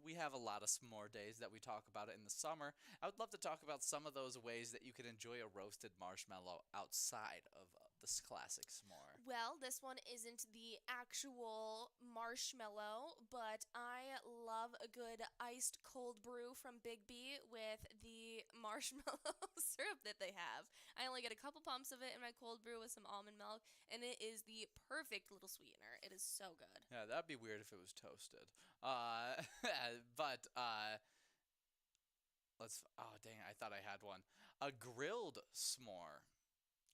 we have a lot of s'more days that we talk about it in the summer. I would love to talk about some of those ways that you can enjoy a roasted marshmallow outside of this classic s'more. Well, this one isn't the actual marshmallow, but I love a good iced cold brew from Big B with the marshmallow syrup that they have. I only get a couple pumps of it in my cold brew with some almond milk, and it is the perfect little sweetener. It is so good. Yeah, that'd be weird if it was toasted. Uh, but oh dang, I thought I had one. A grilled s'more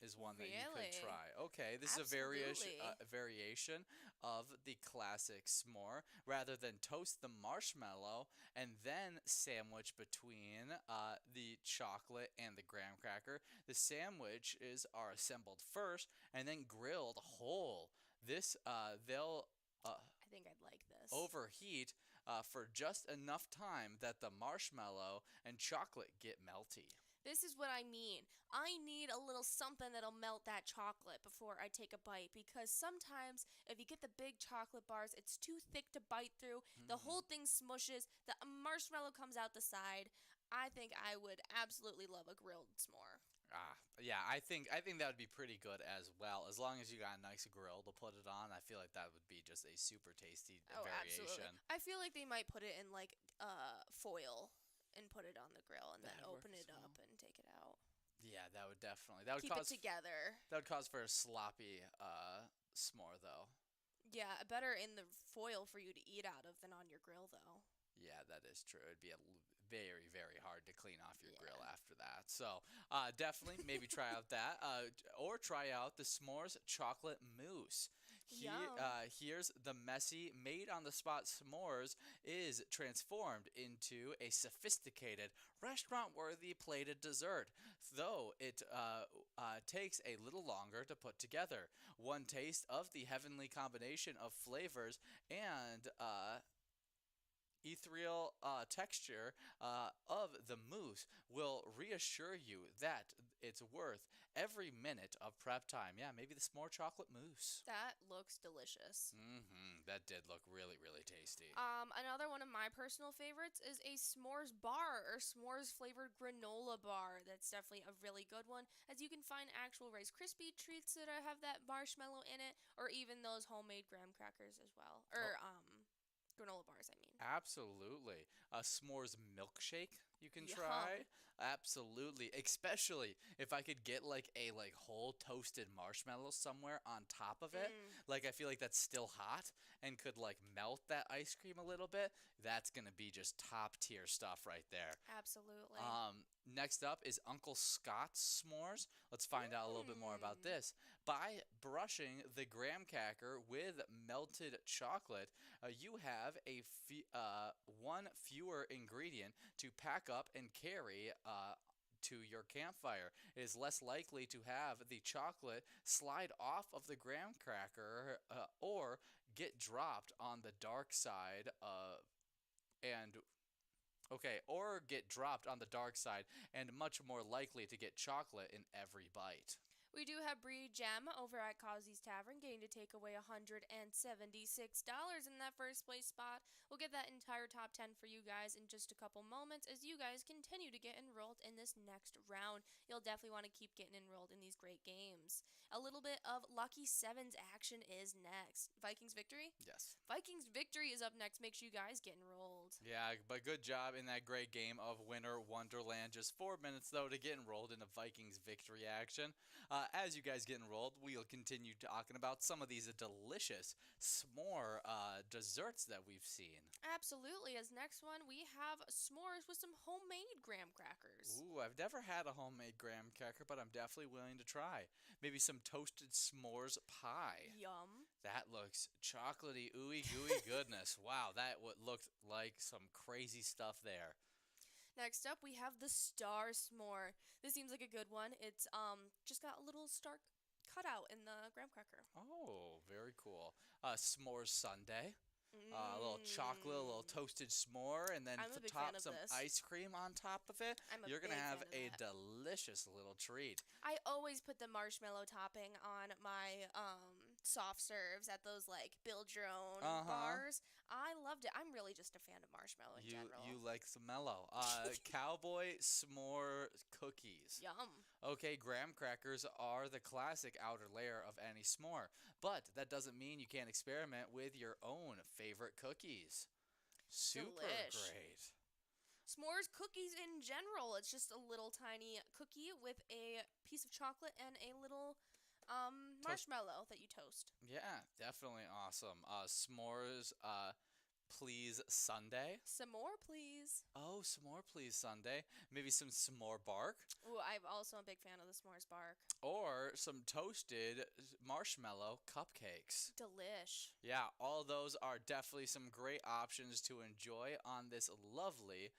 is one that you could Really? try. Okay, this is Absolutely. a variation of the classic s'more. Rather than toast the marshmallow and then sandwich between the chocolate and the graham cracker, the sandwiches are assembled first and then grilled whole. This they'll I think I'd like this. overheat for just enough time that the marshmallow and chocolate get melty. This is what I mean. I need a little something that'll melt that chocolate before I take a bite because sometimes if you get the big chocolate bars, it's too thick to bite through. The Mhm. whole thing smushes. The marshmallow comes out the side. I think I would absolutely love a grilled s'more. Yeah, I think that would be pretty good as well. As long as you got a nice grill to put it on, I feel like that would be just a super tasty Oh, absolutely. variation. I feel like they might put it in like foil and put it on the grill and then That open works it up well. and take it out. Yeah, that would definitely that would Keep it cause together. that would cause for a sloppy s'more though. Yeah, better in the foil for you to eat out of than on your grill though. Yeah, that is true. It'd be very, very hard to clean off your grill Yeah. after that. So, definitely maybe try out that, or try out the s'mores chocolate mousse. Yum. Here's the messy, made on the spot s'mores is transformed into a sophisticated, restaurant worthy plated dessert, though it takes a little longer to put together. One taste of the heavenly combination of flavors and ethereal texture of the mousse will reassure you that it's worth every minute of prep time. Yeah, maybe the s'more chocolate mousse. That looks delicious. That did look really, really tasty. Another one of my personal favorites is a s'mores bar or s'mores flavored granola bar. That's definitely a really good one, as you can find actual Rice Krispie treats that have that marshmallow in it, or even those homemade graham crackers as well, Oh, or granola bars. I mean, absolutely. A s'mores milkshake you can yum. try. Absolutely. Especially if I could get like a whole toasted marshmallow somewhere on top of it. Mm, Like I feel like that's still hot and could like melt that ice cream a little bit. That's gonna be just top tier stuff right there. absolutely. Next up is Uncle Scott's s'mores. Let's find out a little bit more about Mm. this. By brushing the graham cracker with melted chocolate, you have one fewer ingredient to pack up and carry to your campfire. It is less likely to have the chocolate slide off of the graham cracker or get dropped on the dark side and or get dropped on the dark side and much more likely to get chocolate in every bite. We do have Brie Gem over at Cosby's Tavern getting to take away $176 in that first place spot. We'll get that entire top 10 for you guys in just a couple moments as you guys continue to get enrolled in this next round. You'll definitely want to keep getting enrolled in these great games. A little bit of Lucky Sevens action is next. Vikings victory? Yes. Vikings victory is up next. Make sure you guys get enrolled. Yeah, but good job in that great game of Winter Wonderland. Just 4 minutes, though, to get enrolled in the Vikings victory action. As you guys get enrolled, we'll continue talking about some of these delicious s'more desserts that we've seen. Absolutely. As next one, we have s'mores with some homemade graham crackers. Ooh, I've never had a homemade graham cracker, but I'm definitely willing to try. Maybe some toasted s'mores pie. Yum. That looks chocolatey, ooey gooey goodness. Wow, that would look like some crazy stuff there. Next up, we have the star s'more. This seems like a good one. It's just got a little star cut out in the graham cracker. Oh, very cool. S'mores sundae. A little chocolate, a little Mm. toasted s'more, and then I'm a to big fan top of some this. ice cream on top of it. I'm a You're gonna big have fan of a that. delicious little treat. I always put the marshmallow topping on my soft serves at those like build your own bars. I loved it. I'm really just a fan of marshmallow in general. You like some mellow. Cowboy s'more cookies. Yum. Okay, graham crackers are the classic outer layer of any s'more, but that doesn't mean you can't experiment with your own favorite cookies. Super Delish. great. S'mores cookies in general. It's just a little tiny cookie with a piece of chocolate and a little marshmallow that you toast. Yeah, definitely awesome. S'mores, please Sunday. Some more, please. Oh, s'more please Sunday. Maybe some s'more bark Ooh, I'm also a big fan of the s'mores bark. or some toasted marshmallow cupcakes. Delish. Yeah, all those are definitely some great options to enjoy on this lovely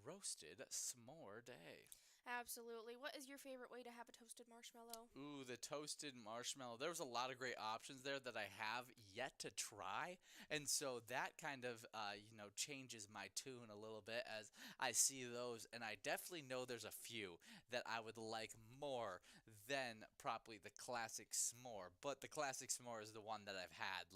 roasted s'more day. Absolutely. What is your favorite way to have a toasted marshmallow? Ooh, the toasted marshmallow. There's a lot of great options there that I have yet to try. And so that kind of, changes my tune a little bit as I see those. And I definitely know there's a few that I would like more than probably the classic s'more. But the classic s'more is the one that I've had,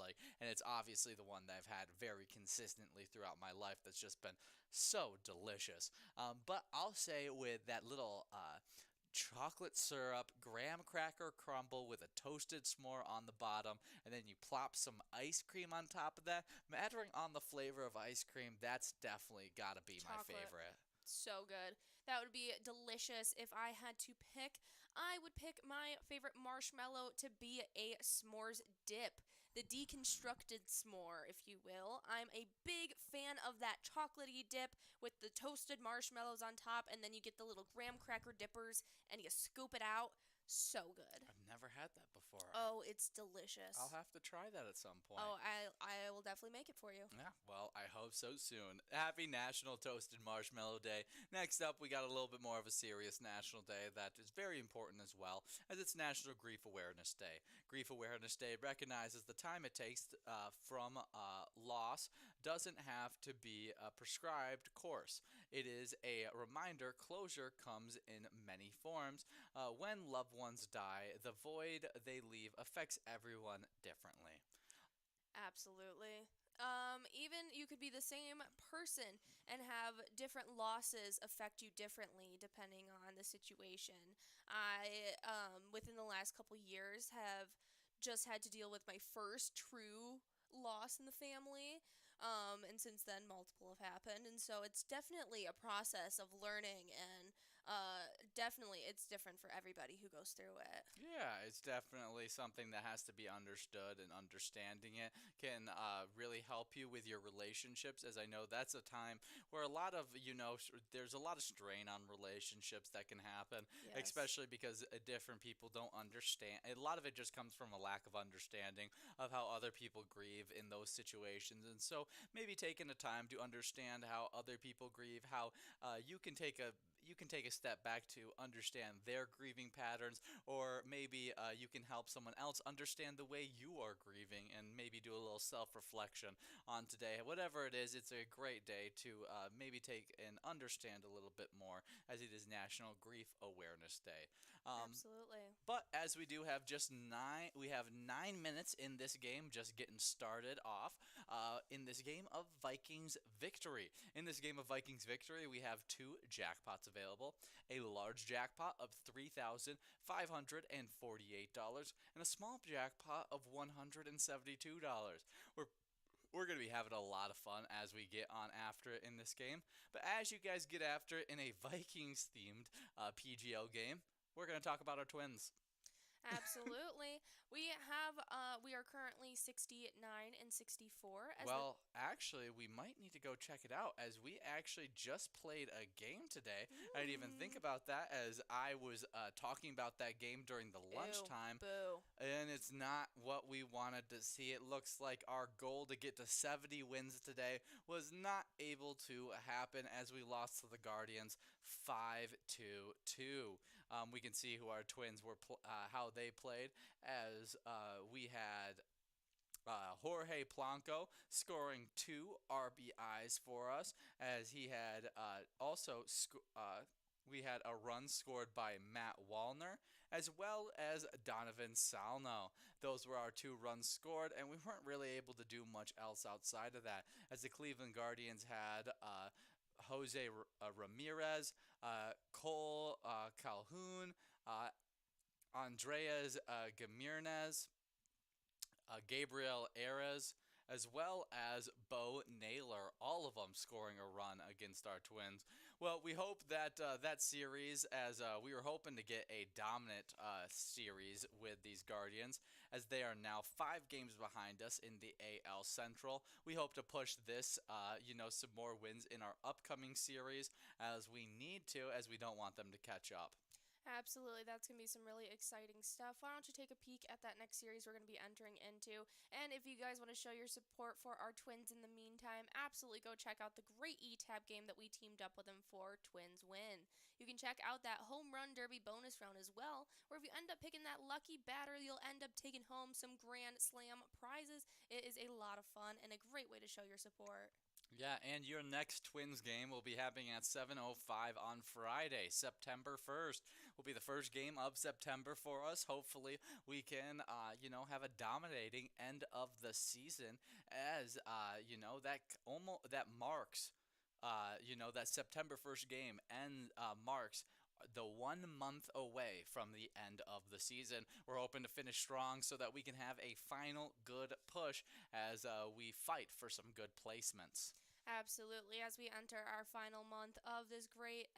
and it's obviously the one that I've had very consistently throughout my life that's just been so delicious. But I'll say with that little chocolate syrup graham cracker crumble with a toasted s'more on the bottom, and then you plop some ice cream on top of that, mattering on the flavor of ice cream, that's definitely got to be my Chocolate. favorite. So good. That would be delicious. If I had to pick, I would pick my favorite marshmallow to be a s'mores dip. The deconstructed s'more, if you will. I'm a big fan of that chocolatey dip with the toasted marshmallows on top, and then you get the little graham cracker dippers and you scoop it out. So good. I've never had that before. Oh, it's delicious. I'll have to try that at some point. Oh, I will definitely make it for you. Yeah, well, I hope so soon. Happy National Toasted Marshmallow Day. Next up, we got a little bit more of a serious national day that is very important as well, as it's National Grief Awareness Day. Grief Awareness Day recognizes the time it takes from loss doesn't have to be a prescribed course. It is a reminder closure comes in many forms. When loved ones die, the void they leave affects everyone differently. Absolutely. Even you could be the same person and have different losses affect you differently depending on the situation. I, within the last couple years, have just had to deal with my first true loss in the family. And since then, multiple have happened. And so it's definitely a process of learning, and definitely it's different for everybody who goes through it. Yeah, it's definitely something that has to be understood, and understanding it can really help you with your relationships, as I know that's a time where a lot of, there's a lot of strain on relationships that can happen, Yes. especially because different people don't understand. A lot of it just comes from a lack of understanding of how other people grieve in those situations. And so maybe taking the time to understand how other people grieve, how you can take a step back to understand their grieving patterns, or maybe you can help someone else understand the way you are grieving, and maybe do a little self-reflection on today. Whatever it is, it's a great day to maybe take and understand a little bit more, as it is National Grief Awareness Day. Absolutely. But as we do have we have 9 minutes in this game, just getting started off in this game of Vikings Victory. In this game of Vikings Victory, we have two jackpots available: a large jackpot of $3,548 and a small jackpot of $172. We're going to be having a lot of fun as we get on after it in this game. But as you guys get after it in a Vikings-themed PGL game, we're going to talk about our Twins. Absolutely. We are currently 69 and 64 as the Well, actually, we might need to go check it out as we actually just played a game today. I didn't even think mm, about that as I was talking about that game during the ew, lunchtime, boo. and it's not what we wanted to see. It looks like our goal to get to 70 wins today was not able to happen as we lost to the Guardians 5-2. We can see who our Twins were, how they played, as we had Jorge Blanco scoring 2 RBIs for us, as he had we had a run scored by Matt Wallner, as well as Donovan Salno. Those were our 2 runs scored, and we weren't really able to do much else outside of that, as the Cleveland Guardians had Jose Ramirez, Cole Calhoun, Andreas Gamirnez, Gabriel Ares, as well as Bo Naylor, all of them scoring a run against our Twins. Well, we hope that that series, as we were hoping to get a dominant series with these Guardians, as they are now 5 games behind us in the AL Central. We hope to push this, some more wins in our upcoming series, as we need to, as we don't want them to catch up. Absolutely, that's going to be some really exciting stuff. Why don't you take a peek at that next series we're going to be entering into? And if you guys want to show your support for our Twins in the meantime, absolutely go check out the great E-Tab game that we teamed up with them for Twins Win. You can check out that Home Run Derby bonus round as well, where if you end up picking that lucky batter, you'll end up taking home some Grand Slam prizes. It is a lot of fun and a great way to show your support. Yeah, and your next Twins game will be happening at 7:05 on Friday, September 1st. Will be the first game of September for us. Hopefully, we can, have a dominating end of the season, as that marks, that September 1st game and marks the 1 month away from the end of the season. We're hoping to finish strong so that we can have a final good push as we fight for some good placements. Absolutely. As we enter our final month of this great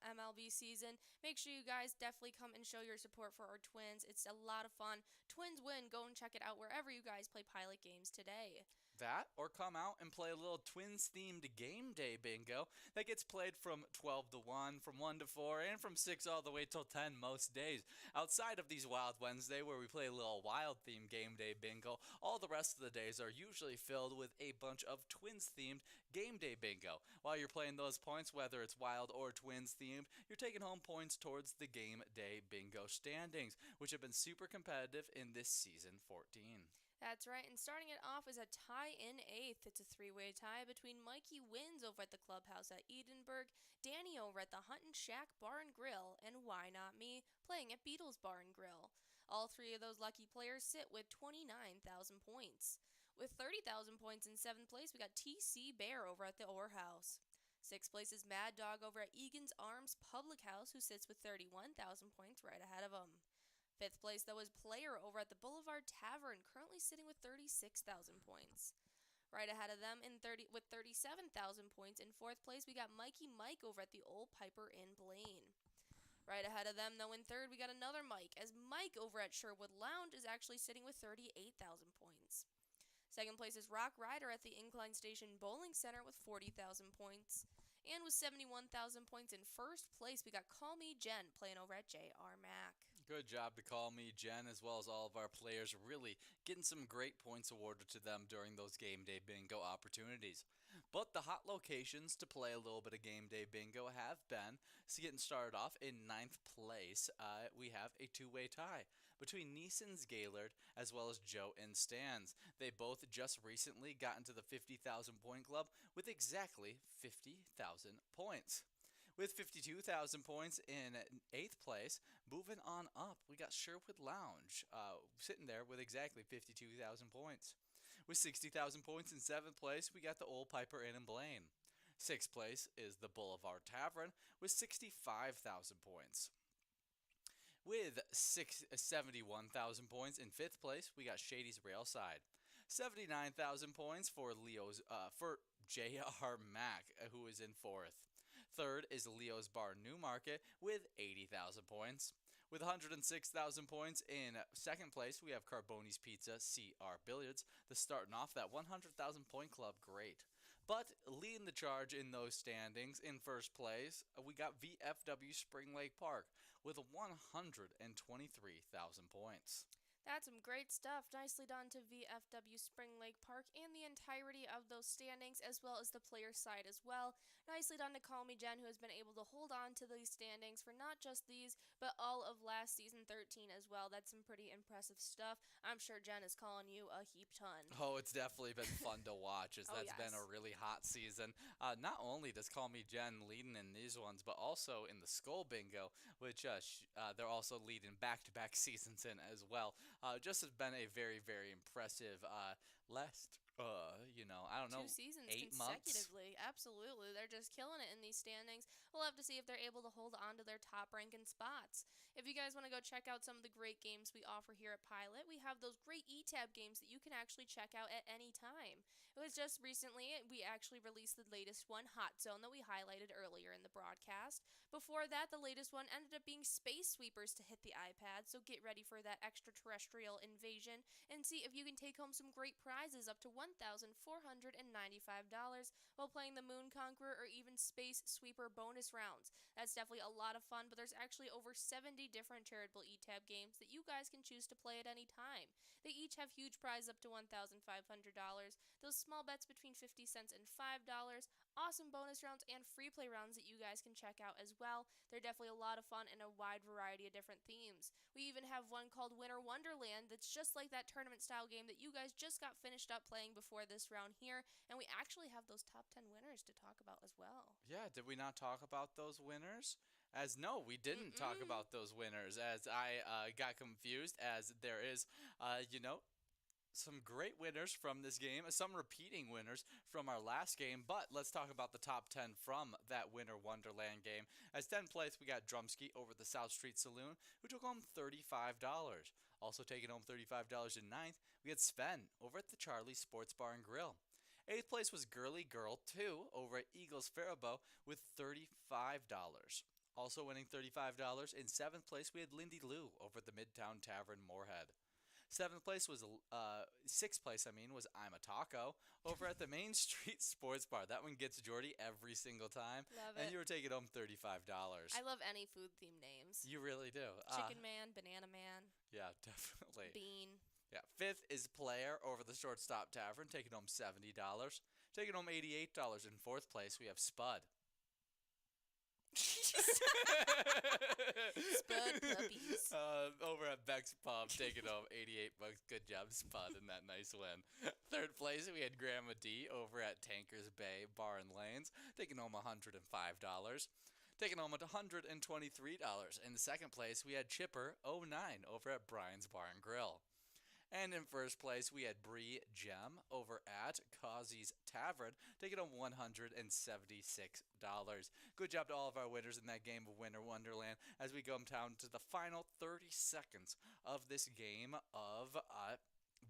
MLB season, make sure you guys definitely come and show your support for our Twins. It's a lot of fun. Twins win. Go and check it out wherever you guys play pilot games today. That, or come out and play a little Twins themed game day bingo that gets played from 12 to 1, from 1 to 4, and from 6 all the way till 10 most days. Outside of these Wild Wednesday, where we play a little wild themed game day bingo, all the rest of the days are usually filled with a bunch of Twins themed game day bingo. While you're playing those points, whether it's wild or Twins themed, you're taking home points towards the game day bingo standings, which have been super competitive in this season 14. That's right, and starting it off is a tie in eighth. It's a three-way tie between Mikey Wins over at the clubhouse at Edinburgh, Danny over at the Huntin' Shack Bar and Grill, and Why Not Me playing at Beatles Bar and Grill. All three of those lucky players sit with 29,000 points. With 30,000 points in seventh place, we got TC Bear over at the Orr House. Sixth place is Mad Dog over at Egan's Arms Public House, who sits with 31,000 points right ahead of him. Fifth place, though, is Player over at the Boulevard Tavern, currently sitting with 36,000 points. Right ahead of them with 37,000 points. In fourth place, we got Mikey Mike over at the Old Piper in Blaine. Right ahead of them, though, in third, we got another Mike, as Mike over at Sherwood Lounge is actually sitting with 38,000 points. Second place is Rock Rider at the Incline Station Bowling Center with 40,000 points. And with 71,000 points in first place, we got Call Me Jen playing over at J.R. Mack. Good job to call me Jen, as well as all of our players, really getting some great points awarded to them during those game day bingo opportunities. But the hot locations to play a little bit of game day bingo have been, so getting started off in ninth place, we have a two-way tie between Neeson's Gaylord as well as Joe and Stans. They both just recently got into the 50,000 point club with exactly 50,000 points. With 52,000 points in 8th place, moving on up, we got Sherwood Lounge sitting there with exactly 52,000 points. With 60,000 points in 7th place, we got the Old Piper Inn in Blaine. 6th place is the Boulevard Tavern with 65,000 points. With 71,000 points in 5th place, we got Shady's Railside. 79,000 points for for J.R. Mack, who is in 4th. Third is Leo's Bar Newmarket with 80,000 points. With 106,000 points in second place, we have Carboni's Pizza, CR Billiards, the starting off that 100,000 point club. Great. But leading the charge in those standings in first place, we got VFW Spring Lake Park with 123,000 points. That's some great stuff. Nicely done to VFW Spring Lake Park and the entirety of those standings, as well as the player side as well. Nicely done to Call Me Jen, who has been able to hold on to these standings for not just these, but all of last season 13 as well. That's some pretty impressive stuff. I'm sure Jen is calling you a heap ton. Oh, it's definitely been fun to watch, as Oh, that's been yes. a really hot season. Not only does Call Me Jen leading in these ones, but also in the Skull Bingo, which they're also leading back-to-back seasons in as well. Just has been a very, very impressive last, I don't know, 2 seasons 8 months. consecutively. Absolutely. They're just killing it in these standings. We'll have to see if they're able to hold on to their top ranking spots. If you guys want to go check out some of the great games we offer here at Pilot, we have those great eTab games that you can actually check out at any time. It was just recently we actually released the latest one, Hot Zone, that we highlighted earlier in the broadcast. Before that, the latest one ended up being Space Sweepers to hit the iPad, so get ready for that extraterrestrial invasion and see if you can take home some great prizes up to $1,495 while playing the Moon Conqueror or even Space Sweeper bonus rounds. That's definitely a lot of fun, but there's actually over 70 different Charitable eTab games that you guys can choose to play at any time. They each have huge prizes up to $1,500, those small bets between 50 cents and $5, awesome bonus rounds, and free play rounds that you guys can check out as well. They're definitely a lot of fun and a wide variety of different themes. We even have one called Winter Wonderland that's just like that tournament style game that you guys just got finished up playing before this round here, and we actually have those top 10 winners to talk about as well. Yeah, did we not talk about those winners? As no, we didn't talk about those winners, as I got confused, as there is, some great winners from this game, some repeating winners from our last game, but let's talk about the top 10 from that Winter Wonderland game. As 10th place, we got Drumsky over at the South Street Saloon, who took home $35. Also taking home $35 in 9th, we had Sven over at the Charlie Sports Bar and Grill. 8th place was Girly Girl 2 over at Eagles Faribault with $35. Also winning $35. In 7th place, we had Lindy Lou over at the Midtown Tavern Moorhead. 7th place was, 6th place, was I'm a Taco over at the Main Street Sports Bar. That one gets Jordy every single time. Love And it. you were taking home $35. I love any food themed names. You really do. Chicken Man, Banana Man, Yeah, definitely. Bean. Yeah. 5th is Player over the Shortstop Tavern, taking home $70. Taking home $88. In 4th place, we have Spud. Spud Puppies. Over at Beck's Pub, taking home $88. Good job, Spud, in that nice win. 3rd place, we had Grandma D over at Tankers Bay Bar and Lanes, taking home $105. Taking home $123. In 2nd place, we had Chipper09 over at Brian's Bar and Grill. And in 1st place, we had Bree Gem over at Causey's Tavern, taking home $176. Good job to all of our winners in that game of Winter Wonderland as we come down to the final 30 seconds of this game of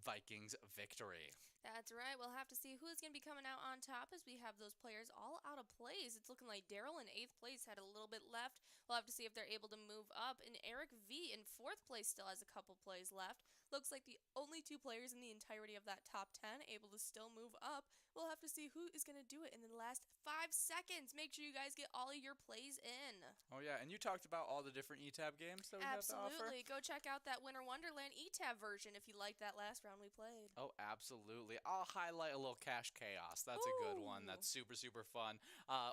Vikings victory. That's right. We'll have to see who's going to be coming out on top as we have those players all out of plays. It's looking like Daryl in 8th place had a little bit left. We'll have to see if they're able to move up. And Eric V in 4th place still has a couple plays left. Looks like the only 2 players in the entirety of that top 10 able to still move up. We'll have to see who is going to do it in the last 5 seconds. Make sure you guys get all of your plays in. Oh, yeah. And you talked about all the different eTab games that we have to offer? Absolutely. Go check out that Winter Wonderland eTab version if you liked that last round we played. Oh, absolutely. I'll highlight a little Cash Chaos. That's a good one. That's super, super fun.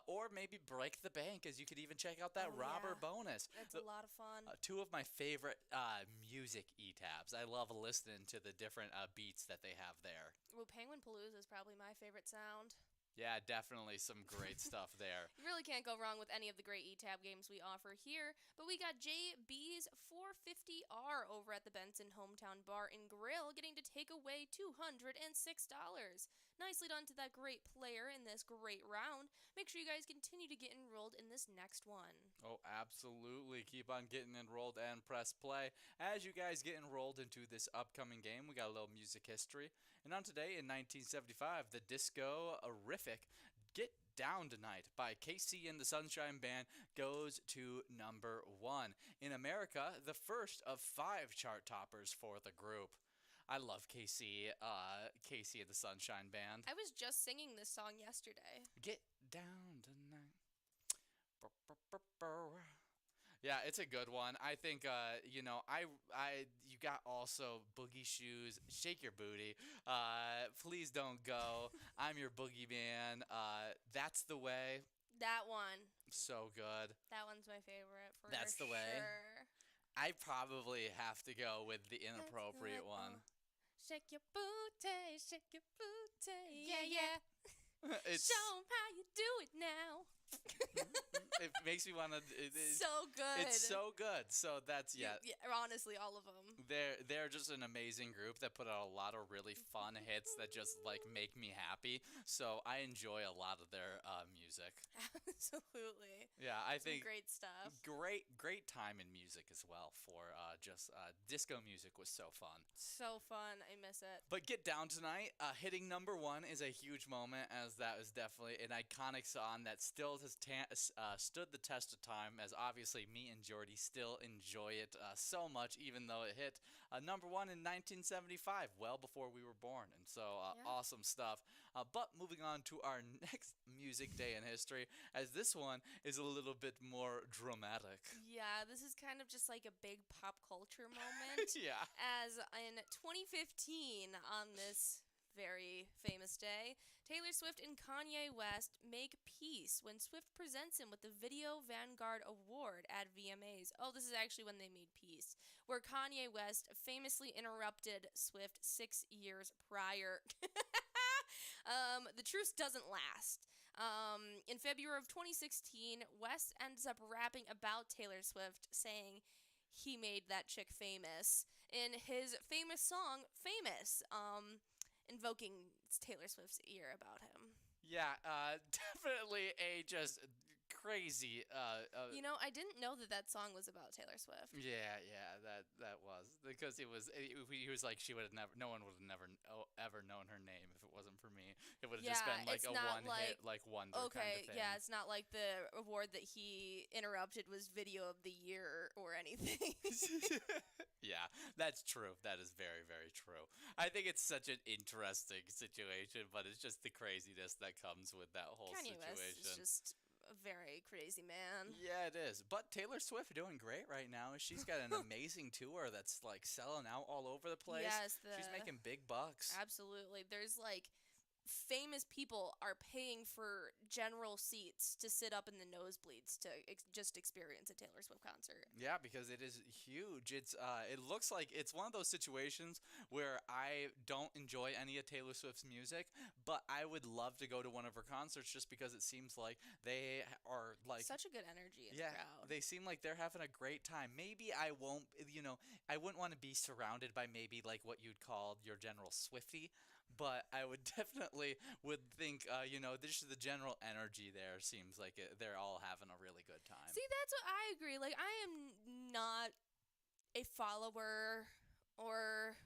Or maybe Break the Bank, as you could even check out that robber bonus. That's a lot of fun. 2 of my favorite music eTabs. I love listening to the different beats that they have there. Well, Penguin Palooza is probably my favorite sound. Yeah, definitely some great stuff there. You really can't go wrong with any of the great eTab games we offer here. But we got JB's 450R over at the Benson Hometown Bar and Grill, getting to take away $206. Nicely done to that great player in this great round. Make sure you guys continue to get enrolled in this next one. Oh, absolutely. Keep on getting enrolled and press play. As you guys get enrolled into this upcoming game, we got a little music history. And on today in 1975, the disco-rific Get Down Tonight by KC and the Sunshine Band goes to number 1. In America, the first of 5 chart toppers for the group. I love KC and the Sunshine Band. I was just singing this song yesterday. Get Down Tonight. Yeah, it's a good one. I think, you got also Boogie Shoes, Shake Your Booty, Please Don't Go, I'm Your Boogeyman, That's the Way. That one. So good. That one's my favorite for That's the way. sure. I probably have to go with the inappropriate one. Shake your booty, shake your booty, yeah, yeah. Show 'em how you do it now. It makes me want to. So good. It's so good. So that's yeah. Honestly, all of them. They're just an amazing group that put out a lot of really fun hits that just like make me happy. So I enjoy a lot of their music. Absolutely. Yeah, I think great stuff. Great time in music as well. For disco music was so fun. So fun. I miss it. But Get Down Tonight, hitting number 1 is a huge moment, as that was definitely an iconic song that still has stood the test of time, as obviously me and Jordy still enjoy it so much, even though it hit number 1 in 1975, well before we were born. And so awesome stuff. But moving on to our next music day in history, as this one is a little bit more dramatic. Yeah, this is kind of just like a big pop culture moment. Yeah. As in 2015, on this very famous day, Taylor Swift and Kanye West make peace when Swift presents him with the Video Vanguard Award at VMAs. Oh, this is actually when they made peace, where Kanye West famously interrupted Swift 6 years prior. The truce doesn't last. In February of 2016, West ends up rapping about Taylor Swift, saying he made that chick famous in his famous song, Famous, invoking Taylor Swift's ear about him. Yeah, definitely a just crazy. I didn't know that song was about Taylor Swift. Yeah, that was because he was like she would have never, no one would have never ever known her name if it wasn't for me. It would have just been like a hit, like wonder kind of thing. Yeah, it's not like the award that he interrupted was Video of the Year or anything. Yeah, that's true. That is very, very true. I think it's such an interesting situation, but it's just the craziness that comes with that whole Kanye situation. West is just a very crazy man. Yeah, it is. But Taylor Swift doing great right now. She's got an amazing tour that's like selling out all over the place. Yes, she's making big bucks. Absolutely. There's like famous people are paying for general seats to sit up in the nosebleeds to just experience a Taylor Swift concert. Yeah, because it is huge. It looks like it's one of those situations where I don't enjoy any of Taylor Swift's music, but I would love to go to one of her concerts just because it seems like they are like such a good energy in the crowd. They seem like they're having a great time. Maybe I won't, I wouldn't want to be surrounded by maybe like what you'd call your general Swiftie. But I would definitely would think, this is the general energy there. Seems like they're all having a really good time. See, that's what I agree. Like, I am not a follower or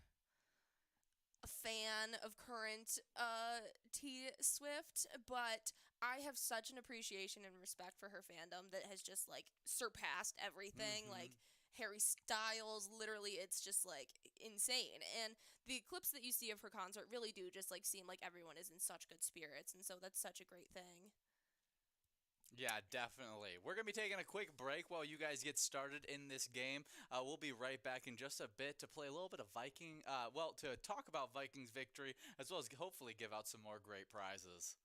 a fan of current T Swift, but I have such an appreciation and respect for her fandom that has just, like, surpassed everything. Mm-hmm. Like, Harry Styles, literally, it's just, like, insane. And the clips that you see of her concert really do just, like, seem like everyone is in such good spirits, and so that's such a great thing. Yeah, definitely. We're going to be taking a quick break while you guys get started in this game. We'll be right back in just a bit to play a little bit of to talk about Vikings victory, as well as hopefully give out some more great prizes.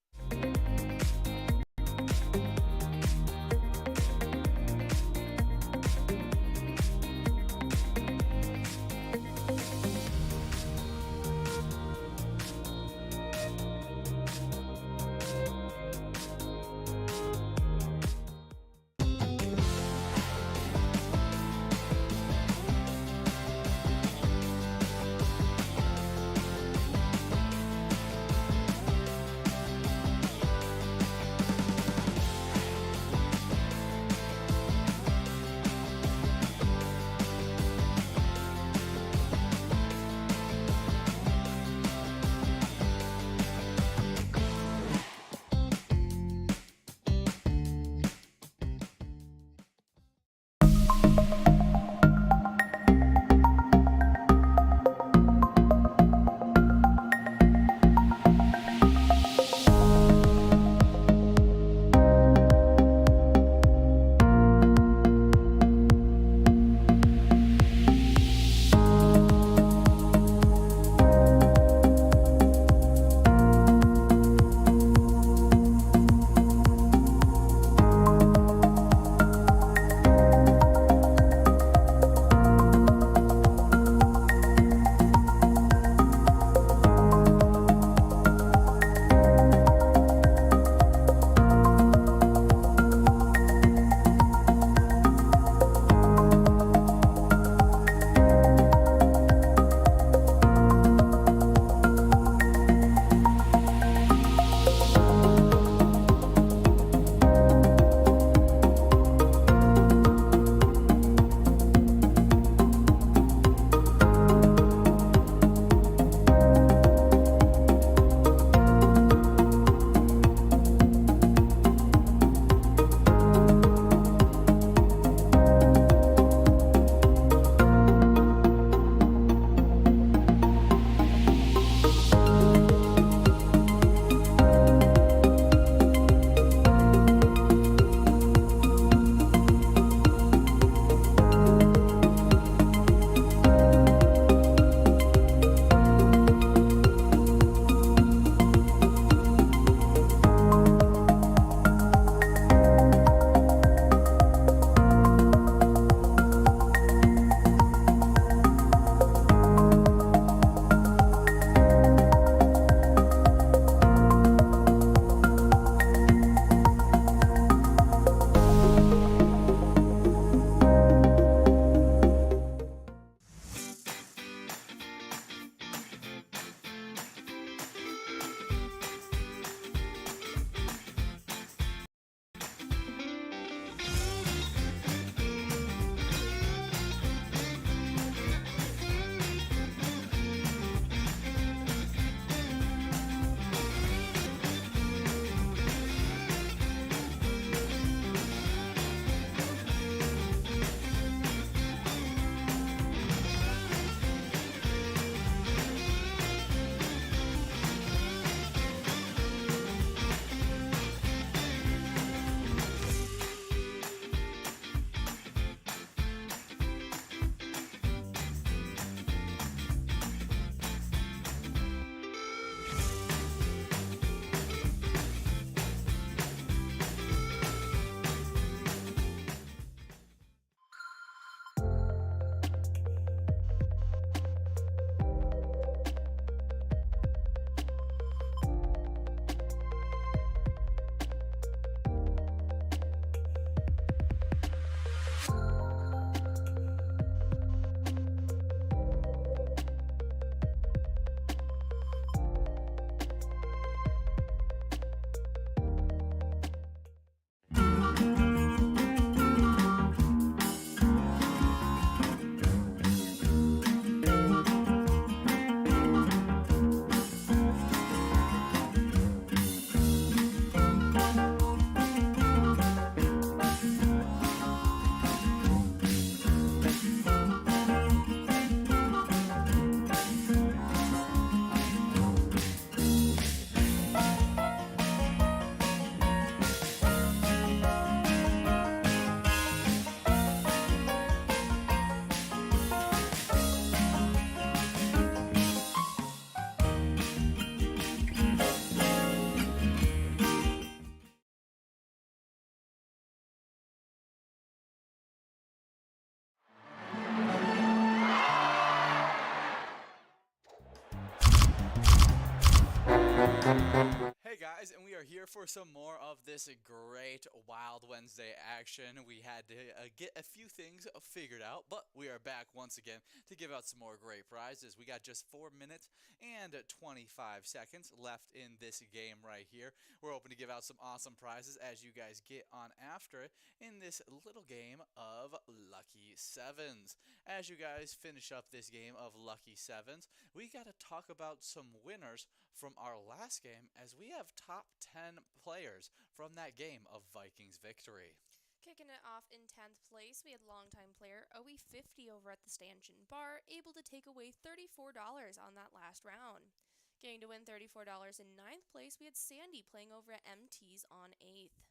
Hey guys, and we are here for some more of this great Wild Wednesday action. We had to get a few things figured out, but we are back once again to give out some more great prizes. We got just 4 minutes and 25 seconds left in this game right here. We're hoping to give out some awesome prizes as you guys get on after it in this little game of Lucky Sevens. As you guys finish up this game of Lucky Sevens, we got to talk about some winners from our last game as we have top 10 players from that game of Vikings victory. Kicking it off in 10th place, we had longtime player OE50 over at the Stanchion Bar, able to take away $34 on that last round. Getting to win $34 in 9th place, we had Sandy playing over at MT's on 8th.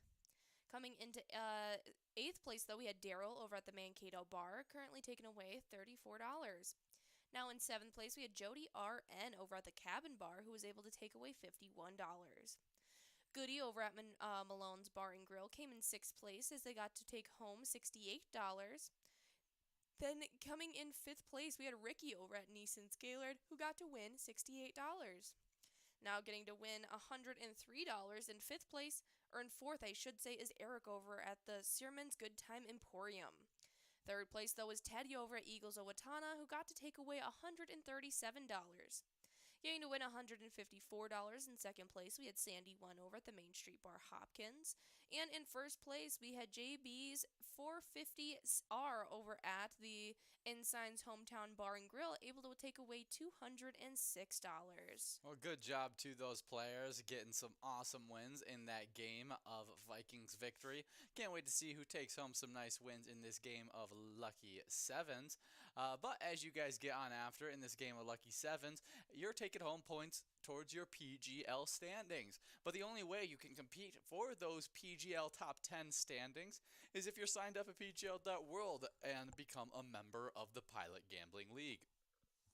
Coming into 8th place, though, we had Daryl over at the Mankato Bar, currently taking away $34. Now in 7th place, we had Jody RN over at the Cabin Bar, who was able to take away $51. Goody over at Malone's Bar and Grill came in 6th place as they got to take home $68. Then coming in 5th place, we had Ricky over at Neeson Scalard, who got to win $68. Now getting to win $103 in 5th place, or in 4th, I should say, is Eric over at the Searman's Good Time Emporium. 3rd place, though, was Teddy over at Eagles Owatonna, who got to take away $137. Getting to win $154 in 2nd place, we had Sandy 1 over at the Main Street Bar Hopkins. And in 1st place, we had JB's 450R over at the Ensign's Hometown Bar and Grill, able to take away $206. Well, good job to those players getting some awesome wins in that game of Vikings victory. Can't wait to see who takes home some nice wins in this game of Lucky Sevens. But as you guys get on after in this game of Lucky Sevens, you're taking home points towards your PGL standings. But the only way you can compete for those PGL top 10 standings is if you're signed up at PGL.world and become a member of the Pilot Gambling League.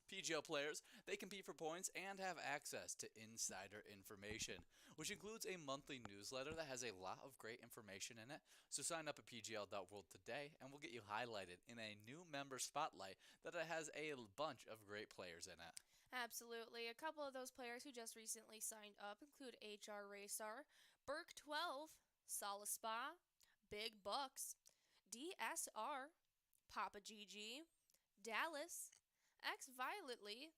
PGL players, they compete for points and have access to insider information, which includes a monthly newsletter that has a lot of great information in it. So sign up at PGL.world today and we'll get you highlighted in a new member spotlight that has a bunch of great players in it. Absolutely. A couple of those players who just recently signed up include HR Racer, Burke 12, Sala Spa, Big Bucks, DSR, Papa GG, Dallas, X Violetly,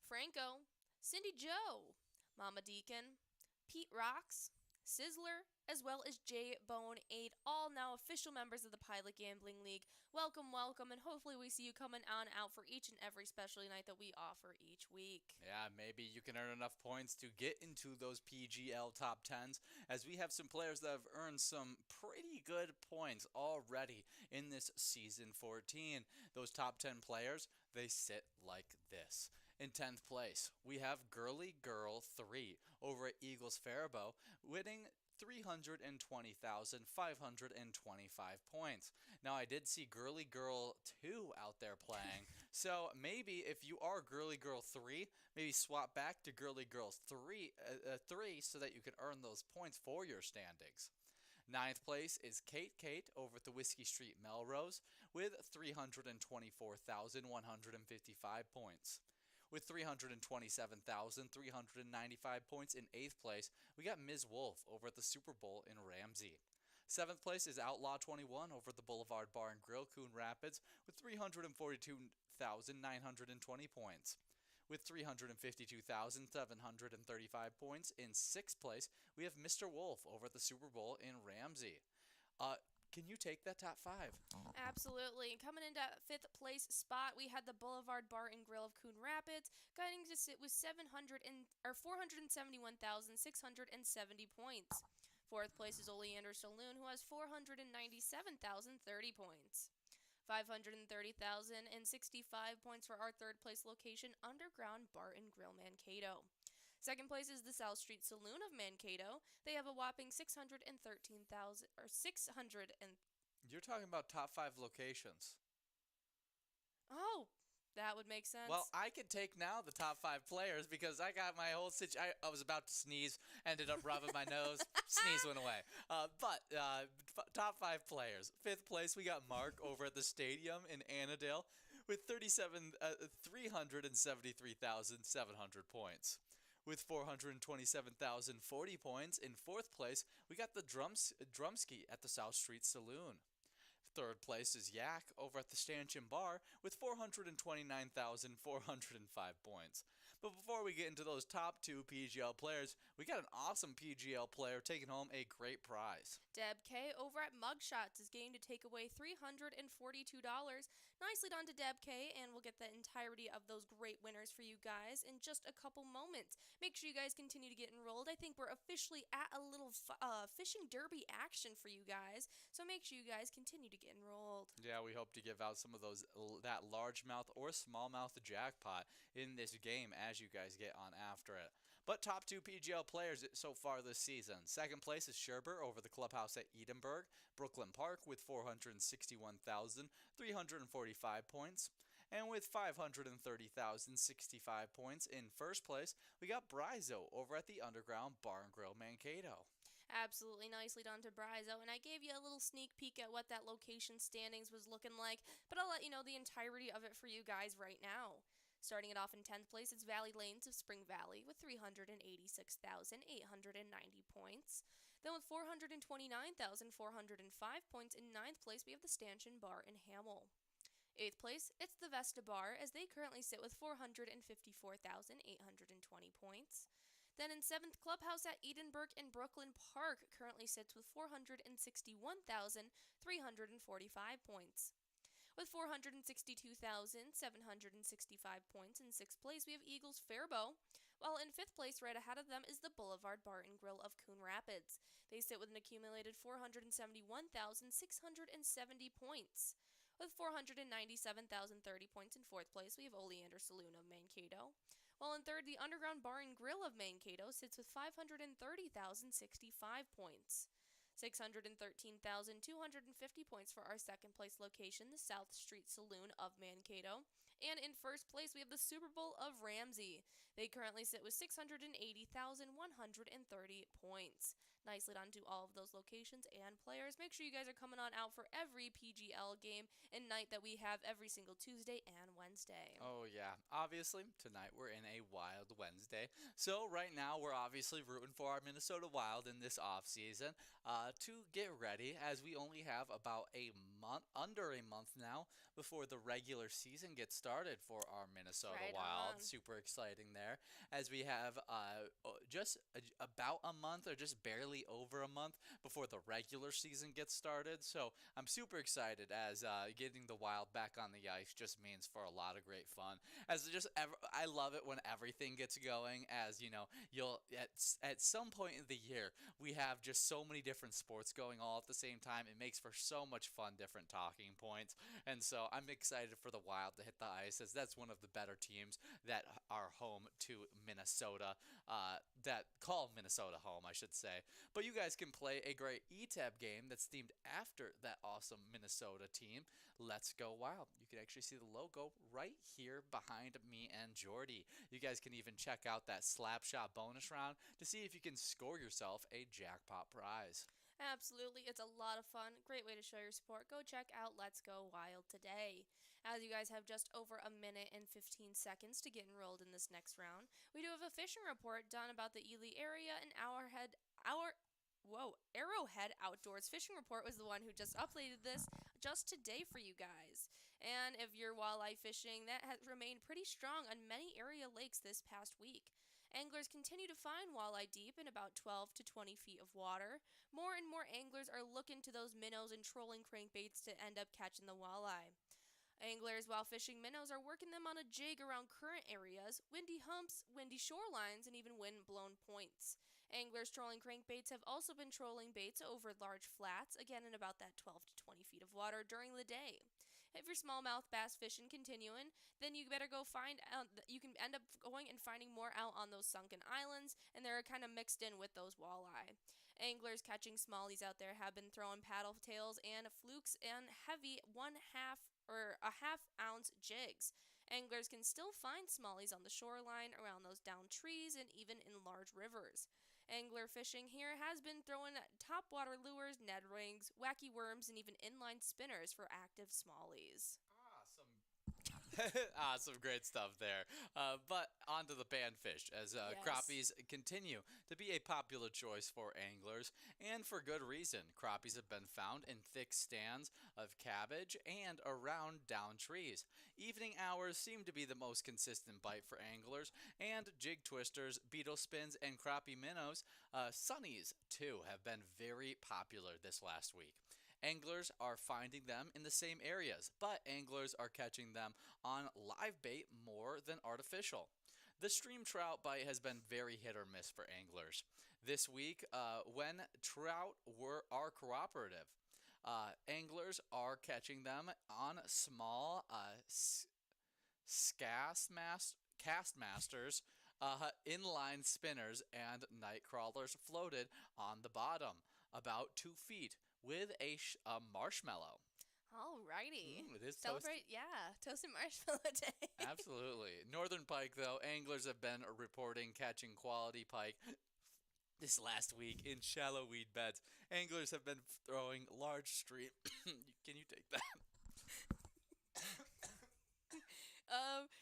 Franco, Cindy Joe, Mama Deacon, Pete Rocks, Sizzler, as well as J Bone 8, all now official members of the Pilot Gambling League. Welcome, welcome, and hopefully we see you coming on out for each and every specialty night that we offer each week. Yeah, maybe you can earn enough points to get into those PGL top 10s, as we have some players that have earned some pretty good points already in this season 14. Those top 10 players, they sit like this. In 10th place, we have Girly Girl 3 over at Eagles Faribault, winning 320,525 points. Now, I did see Girly Girl 2 out there playing, so maybe if you are Girly Girl 3, maybe swap back to Girly Girl 3 so that you can earn those points for your standings. 9th place is Kate over at the Whiskey Street Melrose with 324,155 points. With 327,395 points in 8th place, we got Ms. Wolf over at the Super Bowl in Ramsey. 7th place is Outlaw 21 over at the Boulevard Bar and Grill, Coon Rapids, with 342,920 points. With 352,735 points in 6th place, we have Mr. Wolf over at the Super Bowl in Ramsey. Can you take that top 5? Absolutely. Coming into 5th place spot, we had the Boulevard Bar and Grill of Coon Rapids, getting to sit with 471,670 points. 4th place is Oleander Saloon, who has 497,030 points. 530,065 points for our 3rd place location, Underground Bar and Grill Mankato. 2nd place is the South Street Saloon of Mankato. They have a whopping 613,000 or 600 and You're talking about top 5 locations. Oh, that would make sense. Well, I could take now the top 5 players because I got my whole situation. I was about to sneeze, ended up rubbing my nose, sneeze went away. Top 5 players. 5th place, we got Mark over at the stadium in Annandale with 373,700 points. With 427,040 points. In fourth place, we got the Drumski at the South Street Saloon. Third place is Yak over at the Stanchion Bar with 429,405 points. But before we get into those top two PGL players, we got an awesome PGL player taking home a great prize. Deb K over at Mugshots is getting to take away $342. Nicely done to Deb K, and we'll get the entirety of those great winners for you guys in just a couple moments. Make sure you guys continue to get enrolled. I think we're officially at a little fishing derby action for you guys, so make sure you guys continue to get enrolled. Yeah, we hope to give out some of that largemouth or smallmouth jackpot in this game as you guys get on after it. But top two PGL players so far this season. Second place is Sherber over the clubhouse at Edinburgh, Brooklyn Park with 461,345 points. And with 530,065 points in first place, we got Brizo over at the Underground Bar and Grill Mankato. Absolutely nicely done to Brizo, and I gave you a little sneak peek at what that location standings was looking like, but I'll let you know the entirety of it for you guys right now. Starting it off in 10th place, it's Valley Lanes of Spring Valley with 386,890 points. Then with 429,405 points in 9th place, we have the Stanchion Bar in Hamel. 8th place, it's the Vesta Bar, as they currently sit with 454,820 points. Then in 7th, Clubhouse at Edinburgh in Brooklyn Park currently sits with 461,345 points. With 462,765 points in 6th place, we have Eagles Faribault, while in 5th place, right ahead of them, is the Boulevard Bar and Grill of Coon Rapids. They sit with an accumulated 471,670 points. With 497,030 points in 4th place, we have Oleander Saloon of Mankato. While in 3rd, the Underground Bar and Grill of Mankato sits with 530,065 points. 613,250 points for our 2nd place location, the South Street Saloon of Mankato. And in 1st place, we have the Super Bowl of Ramsey. They currently sit with 680,130 points. Nicely done to all of those locations and players. Make sure you guys are coming on out for every PGL game and night that we have every single Tuesday and Wednesday. Oh, yeah. Obviously, tonight we're in a Wild Wednesday. So right now, we're obviously rooting for our Minnesota Wild in this offseason to get ready, as we only have about under a month now before the regular season gets started for our Minnesota Wild. Super exciting there, as we have just about a month, or just barely over a month before the regular season gets started. So I'm super excited, as getting the Wild back on the ice just means for a lot of great fun. I love it when everything gets going, as you know, you'll at some point in the year we have just so many different sports going all at the same time. It makes for so much fun, different talking points, and so I'm excited for the Wild to hit the ice, as that's one of the better teams that are home to Minnesota, that call Minnesota home, I should say. But you guys can play a great ETAB game that's themed after that awesome Minnesota team. Let's Go Wild. You can actually see the logo right here behind me and Jordy. You guys can even check out that slap shot bonus round to see if you can score yourself a jackpot prize. Absolutely, it's a lot of fun. Great way to show your support. Go check out Let's Go Wild today. As you guys have just over a minute and 15 seconds to get enrolled in this next round, we do have a fishing report done about the Ely area, and Arrowhead Outdoors Fishing Report was the one who just updated this just today for you guys. And if you're walleye fishing, that has remained pretty strong on many area lakes this past week. Anglers continue to find walleye deep in about 12 to 20 feet of water. More and more anglers are looking to those minnows and trolling crankbaits to end up catching the walleye. Anglers, while fishing minnows, are working them on a jig around current areas, windy humps, windy shorelines, and even wind-blown points. Anglers trolling crankbaits have also been trolling baits over large flats, again in about that 12 to 20 feet of water during the day. If you're smallmouth bass fishing continuing, then you better go find out. You can end up going and finding more out on those sunken islands, and they're kind of mixed in with those walleye. Anglers catching smallies out there have been throwing paddle tails and flukes and heavy a half ounce jigs. Anglers can still find smallies on the shoreline, around those downed trees, and even in large rivers. Angler fishing here has been throwing topwater lures, Ned rings, wacky worms, and even inline spinners for active smallies. Awesome. Some great stuff there. But on to the panfish, as Yes. crappies continue to be a popular choice for anglers, and for good reason. Crappies have been found in thick stands of cabbage and around down trees. Evening hours seem to be the most consistent bite for anglers, and jig twisters, beetle spins, and crappie minnows, sunnies too, have been very popular this last week. Anglers are finding them in the same areas, but anglers are catching them on live bait more than artificial. The stream trout bite has been very hit or miss for anglers. This week, when trout are cooperative, anglers are catching them on small cast masters, inline spinners, and night crawlers floated on the bottom, about 2 feet, with a marshmallow. Alrighty. It is toast. Celebrate, yeah, Toast and Marshmallow Day. Absolutely. Northern pike, though, anglers have been reporting catching quality pike this last week in shallow weed beds. Anglers have been throwing large stream. Can you take that?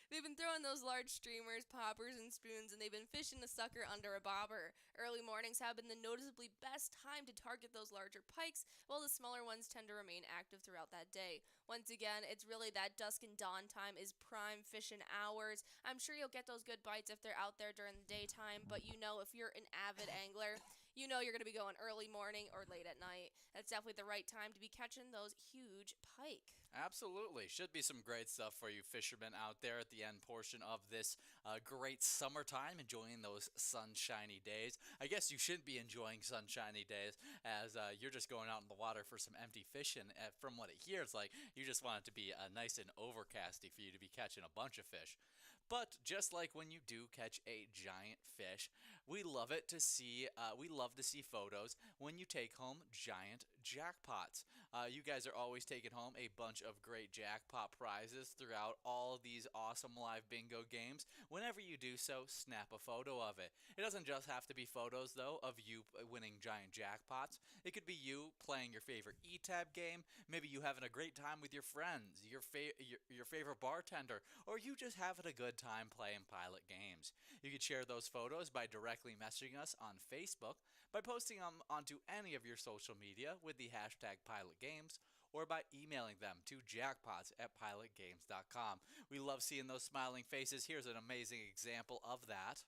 They've been throwing those large streamers, poppers, and spoons, and they've been fishing the sucker under a bobber. Early mornings have been the noticeably best time to target those larger pikes, while the smaller ones tend to remain active throughout that day. Once again, it's really that dusk and dawn time is prime fishing hours. I'm sure you'll get those good bites if they're out there during the daytime, but you know if you're an avid angler, you know you're going to be going early morning or late at night. That's definitely the right time to be catching those huge pike. Absolutely. Should be some great stuff for you fishermen out there at the end portion of this great summertime, enjoying those sunshiny days. I guess you shouldn't be enjoying sunshiny days as you're just going out in the water for some empty fishing. From what it hears like, you just want it to be nice and overcasty for you to be catching a bunch of fish. But just like when you do catch a giant fish, we love to see photos when you take home giant jackpots. You guys are always taking home a bunch of great jackpot prizes throughout all these awesome live bingo games. Whenever you do so, snap a photo of it. It doesn't just have to be photos, though, of you winning giant jackpots. It could be you playing your favorite E-Tab game, maybe you having a great time with your friends, your favorite bartender, or you just having a good time playing Pilot games. You could share those photos by directly messaging us on Facebook, by posting them onto any of your social media with the hashtag PilotGames, or by emailing them to jackpots@pilotgames.com. We love seeing those smiling faces. Here's an amazing example of that.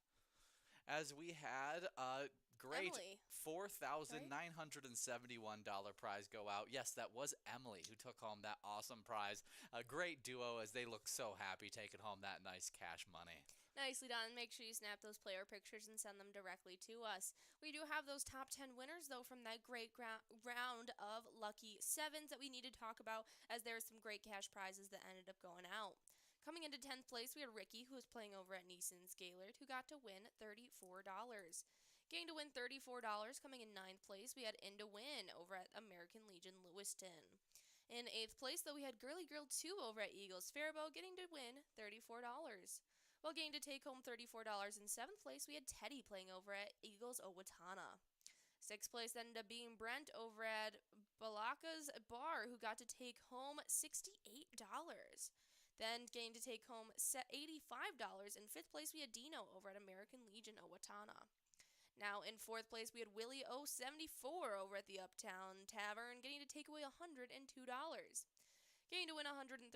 As we had a great Emily, $4,971 prize go out. Yes, that was Emily who took home that awesome prize. A great duo as they look so happy taking home that nice cash money. nicely done. Make sure you snap those player pictures and send them directly to us. We do have those top 10 winners, though, from that great round of Lucky Sevens that we need to talk about, as there are some great cash prizes that ended up going out. Coming into 10th place, we had Ricky, who was playing over at Neeson's Gaylord, who got to win $34. Getting to win $34, coming in 9th place, we had Inda Win over at American Legion Lewiston. In 8th place, though, we had Girly Girl 2 over at Eagles Faribault, getting to win $34. While getting to take home $34 in 7th place, we had Teddy playing over at Eagles Owatonna. 6th place ended up being Brent over at Balaka's Bar, who got to take home $68. Then getting to take home $85. In 5th place, we had Dino over at American Legion Owatonna. Now in 4th place, we had Willie 074 over at the Uptown Tavern, getting to take away $102. Getting to win $136.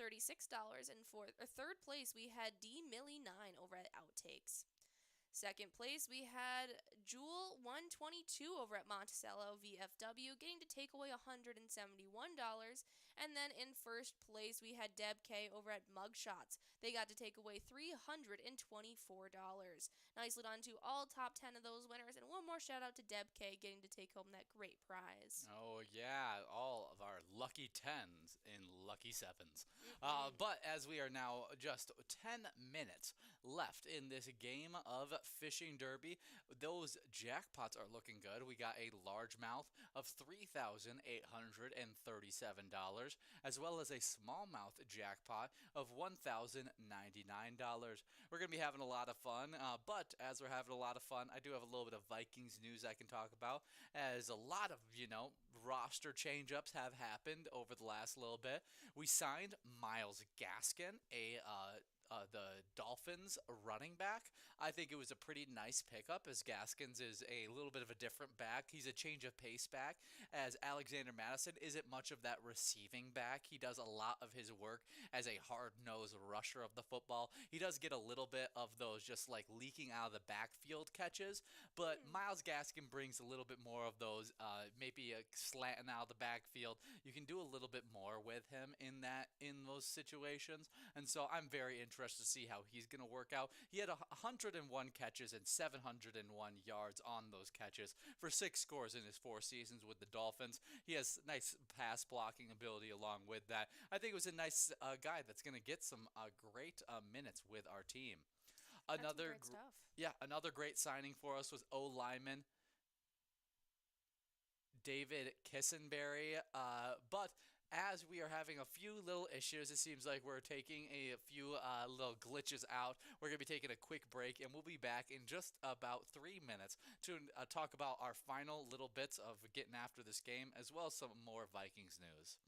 In 3rd place, we had D Millie 9 over at Outtakes. 2nd place, we had Jewel 122 over at Monticello VFW, getting to take away $171. And then in 1st place, we had Deb K over at Mugshots. They got to take away $324. Nicely done to all top 10 of those winners. And one more shout out to Deb K getting to take home that great prize. Oh, yeah, all of our lucky 10s in lucky 7s. But as we are now just 10 minutes left in this game of Fishing Derby, those jackpots are looking good. We got a largemouth of $3,837. as well as a smallmouth jackpot of $1,099. We're going to be having a lot of fun, but as we're having a lot of fun, I do have a little bit of Vikings news I can talk about, as a lot of, roster change-ups have happened over the last little bit. We signed Myles Gaskin, the Dolphins running back. I think it was a pretty nice pickup, as Gaskins is a little bit of a different back. He's a change of pace back, as Alexander Madison isn't much of that receiving back. He does a lot of his work as a hard-nosed rusher of the football. He does get a little bit of those just like leaking out of the backfield catches, but Myles Gaskin brings a little bit more of those, maybe a slanting out of the backfield. You can do a little bit more with him in those situations, and so I'm very interested to see how he's going to work out. He had 101 catches and 701 yards on those catches for 6 scores in his 4 seasons with the Dolphins. He has nice pass blocking ability along with that. I think it was a nice guy that's going to get some great minutes with our team. Another great stuff. Yeah, another great signing for us was O-lineman David Kissenberry, but as we are having a few little issues, it seems like we're taking a few little glitches out. We're going to be taking a quick break, and we'll be back in just about 3 minutes to talk about our final little bits of getting after this game, as well as some more Vikings news.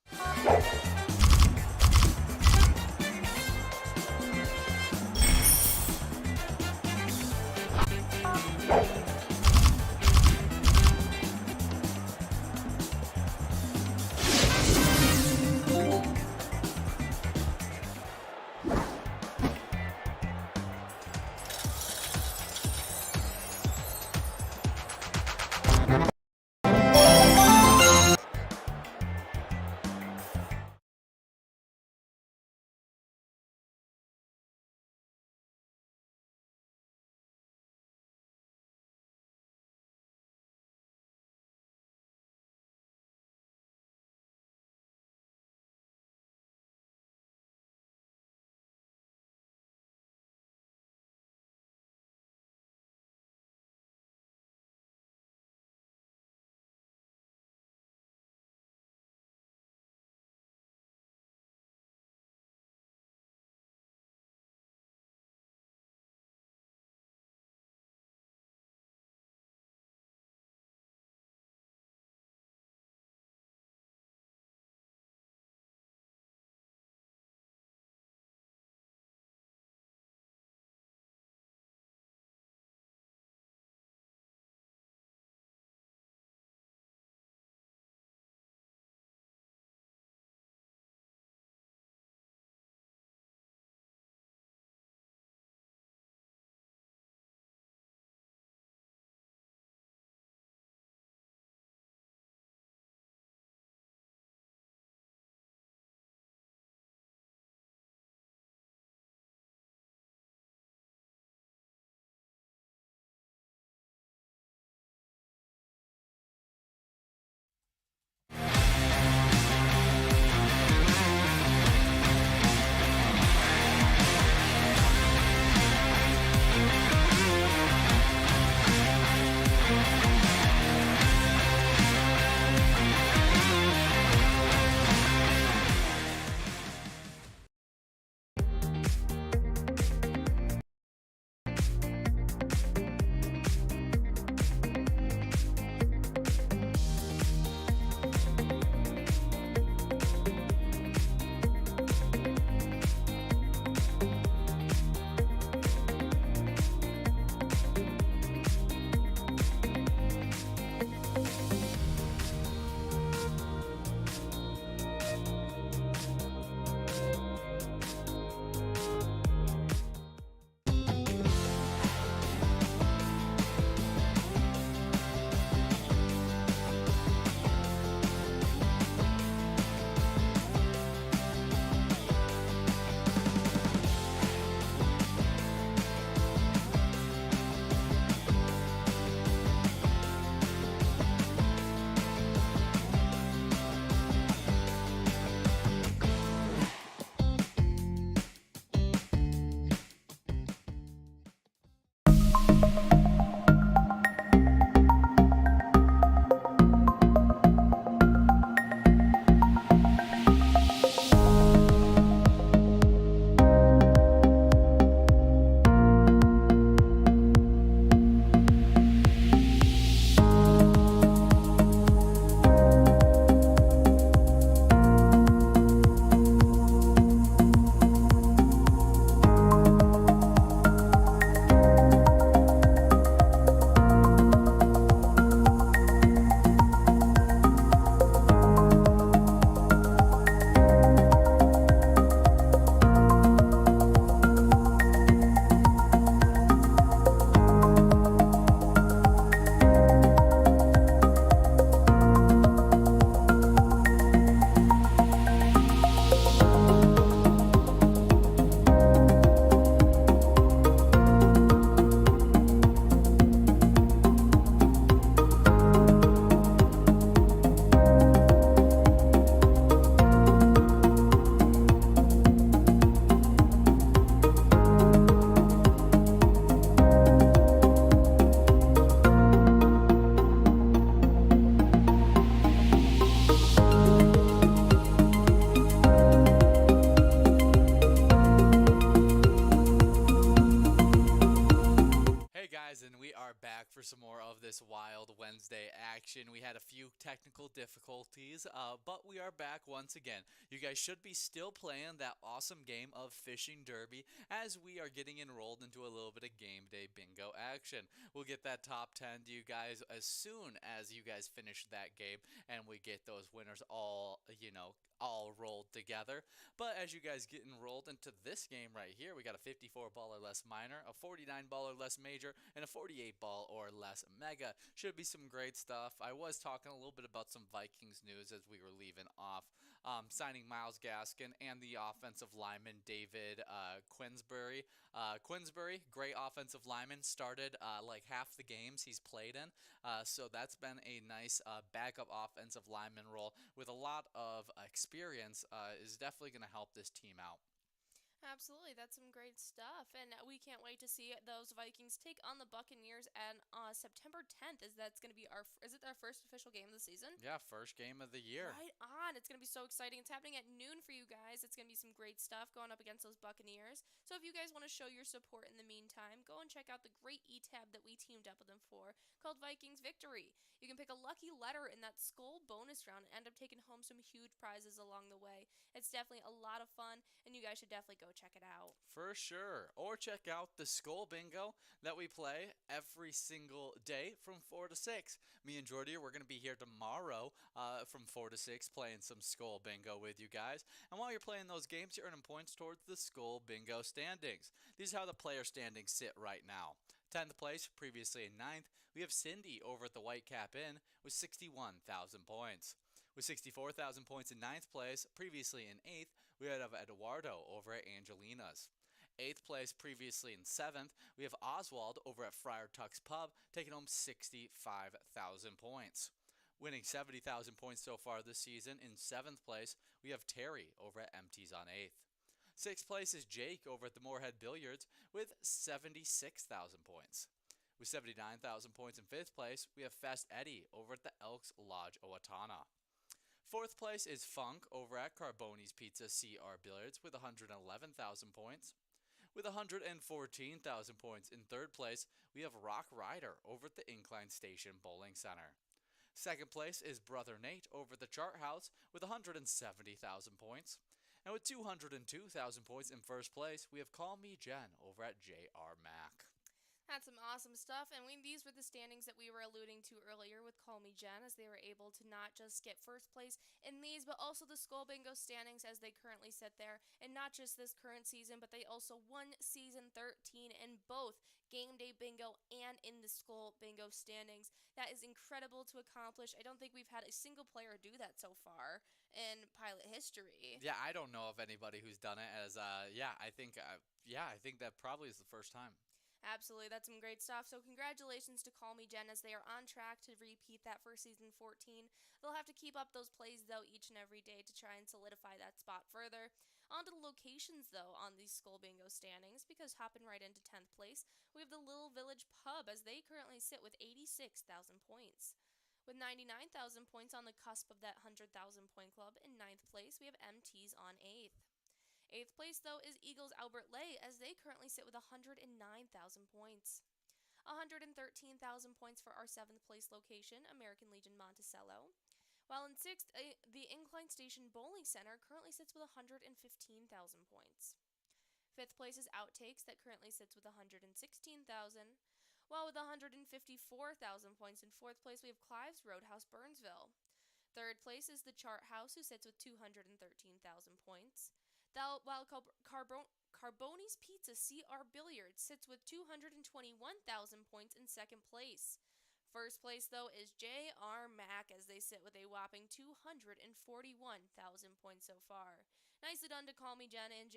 this Wild Wednesday action. We had a few technical difficulties, but we are back once again. You guys should be still playing that awesome game of Fishing Derby as we are getting enrolled into a little bit of game day bingo action. We'll get that top 10 to you guys as soon as you guys finish that game and we get those winners all rolled together. But as you guys get enrolled into this game right here, we got a 54 ball or less minor, a 49 ball or less major, and a 48 ball or less mega. Should be some great stuff. I was talking a little bit about some Vikings news as we were leaving off. Signing Myles Gaskin and the offensive lineman David Quinsbury. Quinsbury, great offensive lineman, started like half the games he's played in. So that's been a nice backup offensive lineman role with a lot of experience. Is definitely going to help this team out. Absolutely, that's some great stuff, and we can't wait to see those Vikings take on the Buccaneers on September 10th. That's going to be is it our first official game of the season? Yeah, first game of the year. Right on. It's going to be so exciting. It's happening at noon for you guys. It's going to be some great stuff going up against those Buccaneers. So if you guys want to show your support in the meantime, go and check out the great e-tab that we teamed up with them for called Vikings Victory. You can pick a lucky letter in that skull bonus round and end up taking home some huge prizes along the way. It's definitely a lot of fun, and you guys should definitely go check it out. For sure. Or check out the Skull Bingo that we play every single day from 4 to 6. Me and Jordy, we're going to be here tomorrow from 4 to 6 playing some Skull Bingo with you guys. And while you're playing those games, you're earning points towards the Skull Bingo standings. These are how the player standings sit right now. 10th place, previously in 9th, we have Cindy over at the Whitecap Inn with 61,000 points. With 64,000 points in 9th place, previously in 8th, we have Eduardo over at Angelina's. 8th place, previously in 7th, we have Oswald over at Friar Tuck's Pub, taking home 65,000 points. Winning 70,000 points so far this season, in 7th place, we have Terry over at MT's on 8th. 6th place is Jake over at the Moorhead Billiards with 76,000 points. With 79,000 points in 5th place, we have Fast Eddie over at the Elks Lodge Owatonna. 4th place is Funk over at Carboni's Pizza CR Billiards with 111,000 points. With 114,000 points in 3rd place, we have Rock Rider over at the Incline Station Bowling Center. 2nd place is Brother Nate over at the Chart House with 170,000 points. And with 202,000 points in 1st place, we have Call Me Jen over at JR Mac. That's some awesome stuff, and these were the standings that we were alluding to earlier with Call Me Jen, as they were able to not just get first place in these, but also the Skull Bingo standings as they currently sit there, and not just this current season, but they also won season 13 in both Game Day Bingo and in the Skull Bingo standings. That is incredible to accomplish. I don't think we've had a single player do that so far in Pilot history. Yeah, I don't know of anybody who's done it I think that probably is the first time. Absolutely, that's some great stuff. So congratulations to Call Me Jen, as they are on track to repeat that for season 14. They'll have to keep up those plays, though, each and every day to try and solidify that spot further. On to the locations, though, on these Skull Bingo standings, because hopping right into 10th place, we have the Little Village Pub, as they currently sit with 86,000 points. With 99,000 points on the cusp of that 100,000 point club, in 9th place, we have MT's on 8th. 8th place, though, is Eagles Albert Lay, as they currently sit with 109,000 points. 113,000 points for our 7th place location, American Legion Monticello. While in 6th, the Incline Station Bowling Center currently sits with 115,000 points. 5th place is Outtakes, that currently sits with 116,000. While with 154,000 points in 4th place, we have Clive's Roadhouse Burnsville. 3rd place is the Chart House, who sits with 213,000 points. While Carboni's Pizza CR Billiards sits with 221,000 points in 2nd place. 1st place, though, is JR Mac, as they sit with a whopping 241,000 points so far. Nicely done to Call Me Jen and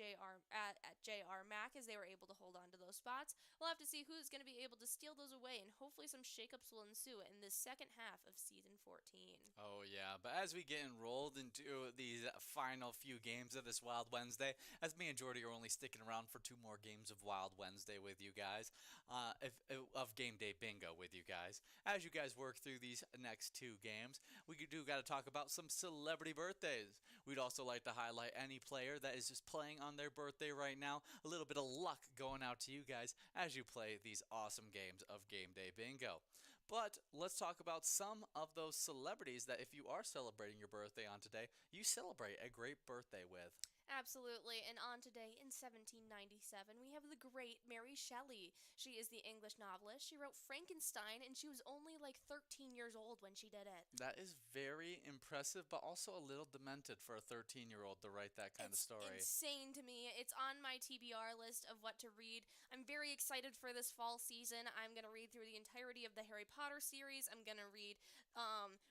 at JR Mac, as they were able to hold on to those spots. We'll have to see who's going to be able to steal those away, and hopefully some shakeups will ensue in this second half of season 14. Oh, yeah. But as we get enrolled into these final few games of this Wild Wednesday, as me and Jordy are only sticking around for 2 more games of Wild Wednesday with you guys, of Game Day Bingo with you guys, as you guys work through these next 2 games, we got to talk about some celebrity birthdays. We'd also like to highlight any player that is just playing on their birthday right now. A little bit of luck going out to you guys as you play these awesome games of Game Day Bingo. But let's talk about some of those celebrities that if you are celebrating your birthday on today, you celebrate a great birthday with. Absolutely. And on today in 1797, we have the great Mary Shelley. She is the English novelist. She wrote Frankenstein, and she was only like 13 years old when she did it. That is very impressive, but also a little demented for a 13-year-old to write that kind of It's story. insane to me. It's on my TBR list of what to read. I'm very excited for this fall season. I'm going to read through the entirety of the Harry Potter series. I'm going to read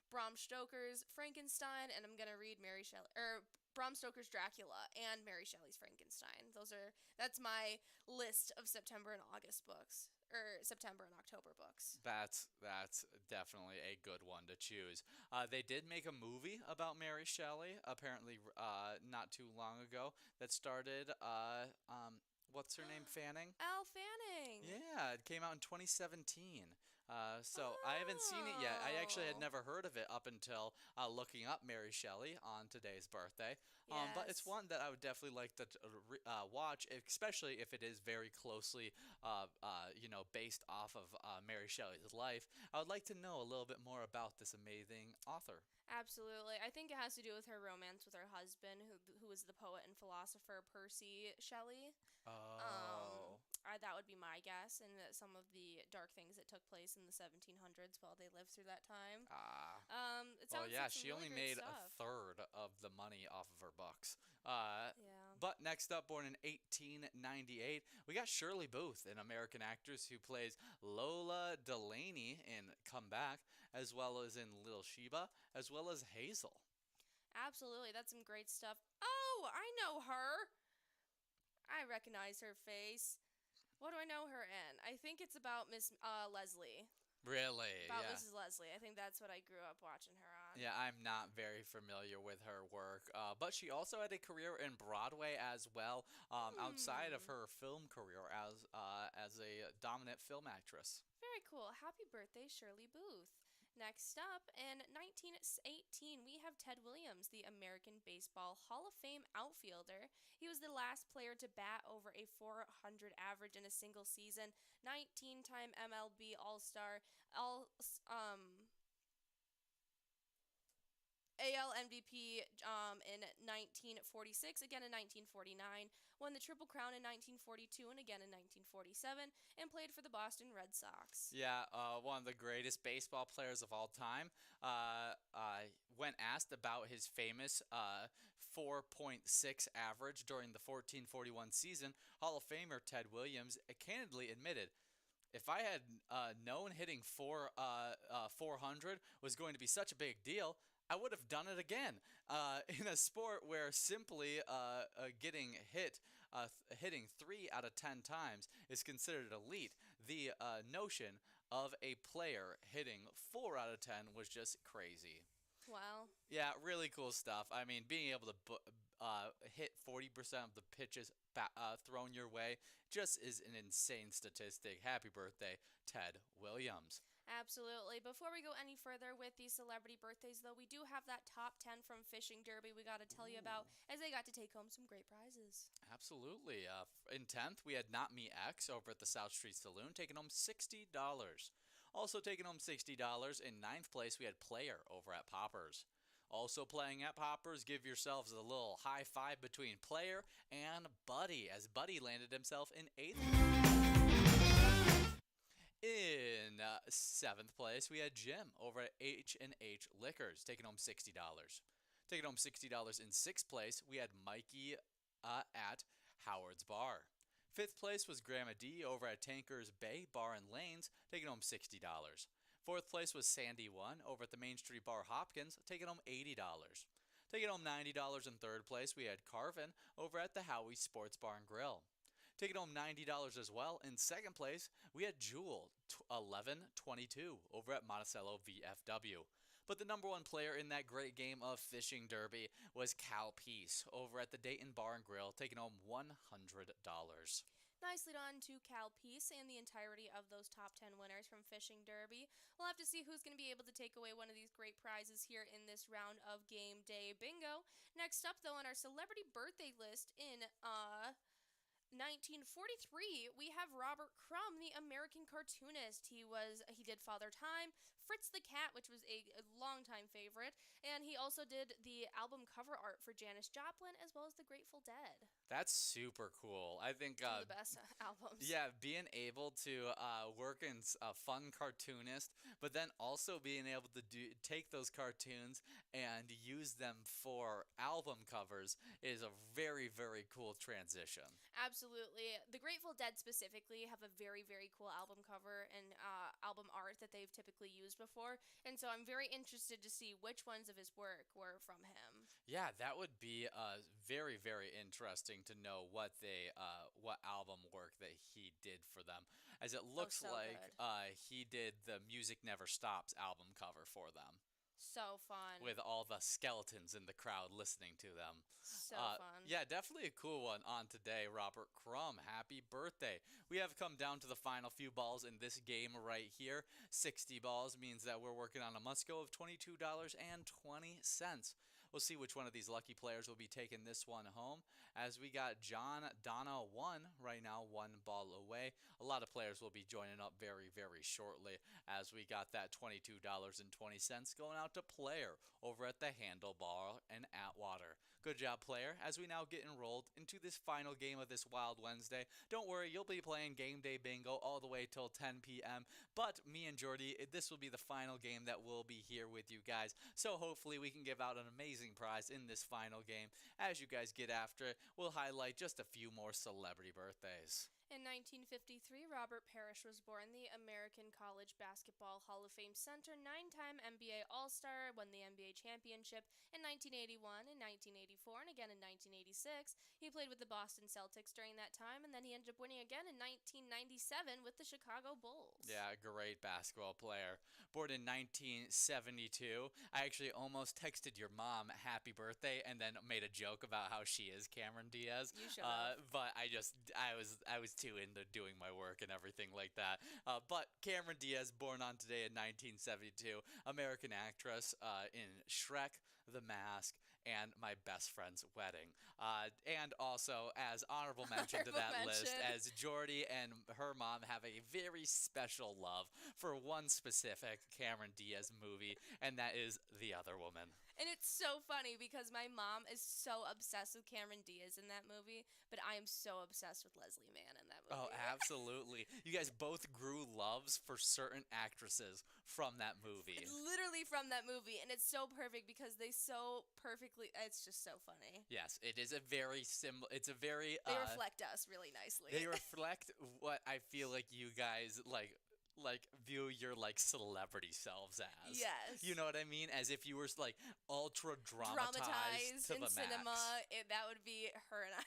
Bram Stoker's Frankenstein, and I'm going to read Mary Shelley Bram Stoker's Dracula and Mary Shelley's Frankenstein. That's my list of September and August books, or September and October books. That's definitely a good one to choose. They did make a movie about Mary Shelley, apparently not too long ago, that started, what's her name, Fanning? Elle Fanning. Yeah, it came out in 2017. So I haven't seen it yet. I actually had Oh. never heard of it up until looking up Mary Shelley on today's birthday. But it's Yes. one that I would definitely like to watch, especially if it is very closely, based off of Mary Shelley's life. I would like to know a little bit more about this amazing author. Absolutely. I think it has to do with her romance with her husband, who was the poet and philosopher Percy Shelley. Oh. That would be my guess, and that some of the dark things that took place in the 1700s while they lived through that time. Ah. It Well, sounds yeah, like some she really only great made a stuff. third of the money off of her books. Yeah. But next up, born in 1898, we got Shirley Booth, an American actress who plays Lola Delaney in Come Back, as well as in Little Sheba, as well as Hazel. Absolutely. That's some great stuff. Oh, I know her. I recognize her face. What do I know her in? I think it's about Miss Leslie. Really? About Yeah. Mrs. Leslie. I think that's what I grew up watching her on. Yeah, I'm not very familiar with her work, but she also had a career in Broadway as well, outside of her film career as a dominant film actress. Very cool. Happy birthday, Shirley Booth. Next up, in 1918, we have Ted Williams, the American Baseball Hall of Fame outfielder. He was the last player to bat over a 400 average in a single season, 19-time MLB All-Star, AL MVP in 1946, again in 1949, won the Triple Crown in 1942 and again in 1947, and played for the Boston Red Sox. Yeah, one of the greatest baseball players of all time. When asked about his famous 4.6 average during the 1441 season, Hall of Famer Ted Williams candidly admitted, if I had known hitting 400 was going to be such a big deal, I would have done it again. In a sport where simply getting hitting 3 out of 10 times is considered elite, the notion of a player hitting 4 out of 10 was just crazy. Wow. Yeah, really cool stuff. I mean, being able to hit 40% of the pitches thrown your way just is an insane statistic. Happy birthday, Ted Williams. Absolutely. Before we go any further with these celebrity birthdays, though, we do have that top 10 from Fishing Derby we got to tell you about, as they got to take home some great prizes. Absolutely. In 10th, we had Not Me X over at the South Street Saloon, taking home $60. Also taking home $60, in 9th place, we had Player over at Poppers. Also playing at Poppers, give yourselves a little high five between Player and Buddy, as Buddy landed himself in 8th. In 7th place, we had Jim over at H&H Liquors, taking home $60. Taking home $60 in 6th place, we had Mikey at Howard's Bar. 5th place was Grandma D over at Tankers Bay Bar and Lanes, taking home $60. 4th place was Sandy One over at the Main Street Bar Hopkins, taking home $80. Taking home $90 in 3rd place, we had Carvin over at the Howie Sports Bar and Grill. Taking home $90 as well. In 2nd place, we had Jewel, $11.22 over at Monticello VFW. But the number one player in that great game of Fishing Derby was Cal Peace over at the Dayton Bar and Grill, taking home $100. Nicely done to Cal Peace and the entirety of those top 10 winners from Fishing Derby. We'll have to see who's going to be able to take away one of these great prizes here in this round of Game Day Bingo. Next up, though, on our celebrity birthday list in 1943, we have Robert Crumb, the American cartoonist. He did Father Time, Fritz the Cat, which was a longtime favorite, and he also did the album cover art for Janis Joplin as well as the Grateful Dead. That's super cool. I think Some of the best albums. yeah, being able to work in a fun cartoonist, but then also being able to take those cartoons and use them for album covers is a very, very cool transition. Absolutely. The Grateful Dead specifically have a very, very cool album cover and album art that they've typically used before. And so I'm very interested to see which ones of his work were from him. Yeah, that would be very, very interesting to know what album work that he did for them, as it looks so like good. he did the Music Never Stops album cover for them, So fun. with all the skeletons in the crowd listening to them. So fun. Yeah, definitely a cool one on today, Robert Crumb. Happy birthday. We have come down to the final few balls in this game right here. 60 balls means that we're working on a must-go of $22.20. We'll see which one of these lucky players will be taking this one home, as we got John Donna 1 right now, 1 ball away. A lot of players will be joining up very, very shortly, as we got that $22.20 going out to player over at the Handlebar and Atwater. Good job, player, as we now get enrolled into this final game of this Wild Wednesday. Don't worry, you'll be playing Game Day Bingo all the way till 10 p.m., but me and Jordy, this will be the final game that we'll be here with you guys, so hopefully we can give out an amazing prize in this final game. As you guys get after it, we'll highlight just a few more celebrity birthdays. In 1953, Robert Parrish was born, the American College Basketball Hall of Fame center, 9-time NBA All-Star, won the NBA championship in 1981 and 1984, and again in 1986. He played with the Boston Celtics during that time, and then he ended up winning again in 1997 with the Chicago Bulls. Yeah, a great basketball player. Born in 1972. I actually almost texted your mom happy birthday and then made a joke about how she is Cameron Diaz. You should have. But I was too into doing my work and everything like that. But Cameron Diaz, born on today in 1972, American actress in Shrek, The Mask, and My Best Friend's Wedding. And also, as honorable mention to that list, as Jordy and her mom have a very special love for one specific Cameron Diaz movie, and that is The Other Woman. And it's so funny because my mom is so obsessed with Cameron Diaz in that movie, but I am so obsessed with Leslie Mann in that movie. Oh, absolutely. You guys both grew loves for certain actresses from that movie. It's literally from that movie, and it's so perfect because they so perfectly, it's just so funny. Yes, it is a very it's a very They reflect us really nicely. They reflect what I feel like you guys like view your celebrity selves as. Yes. You know what I mean? As if you were ultra dramatized to in the cinema. max. That would be her and I.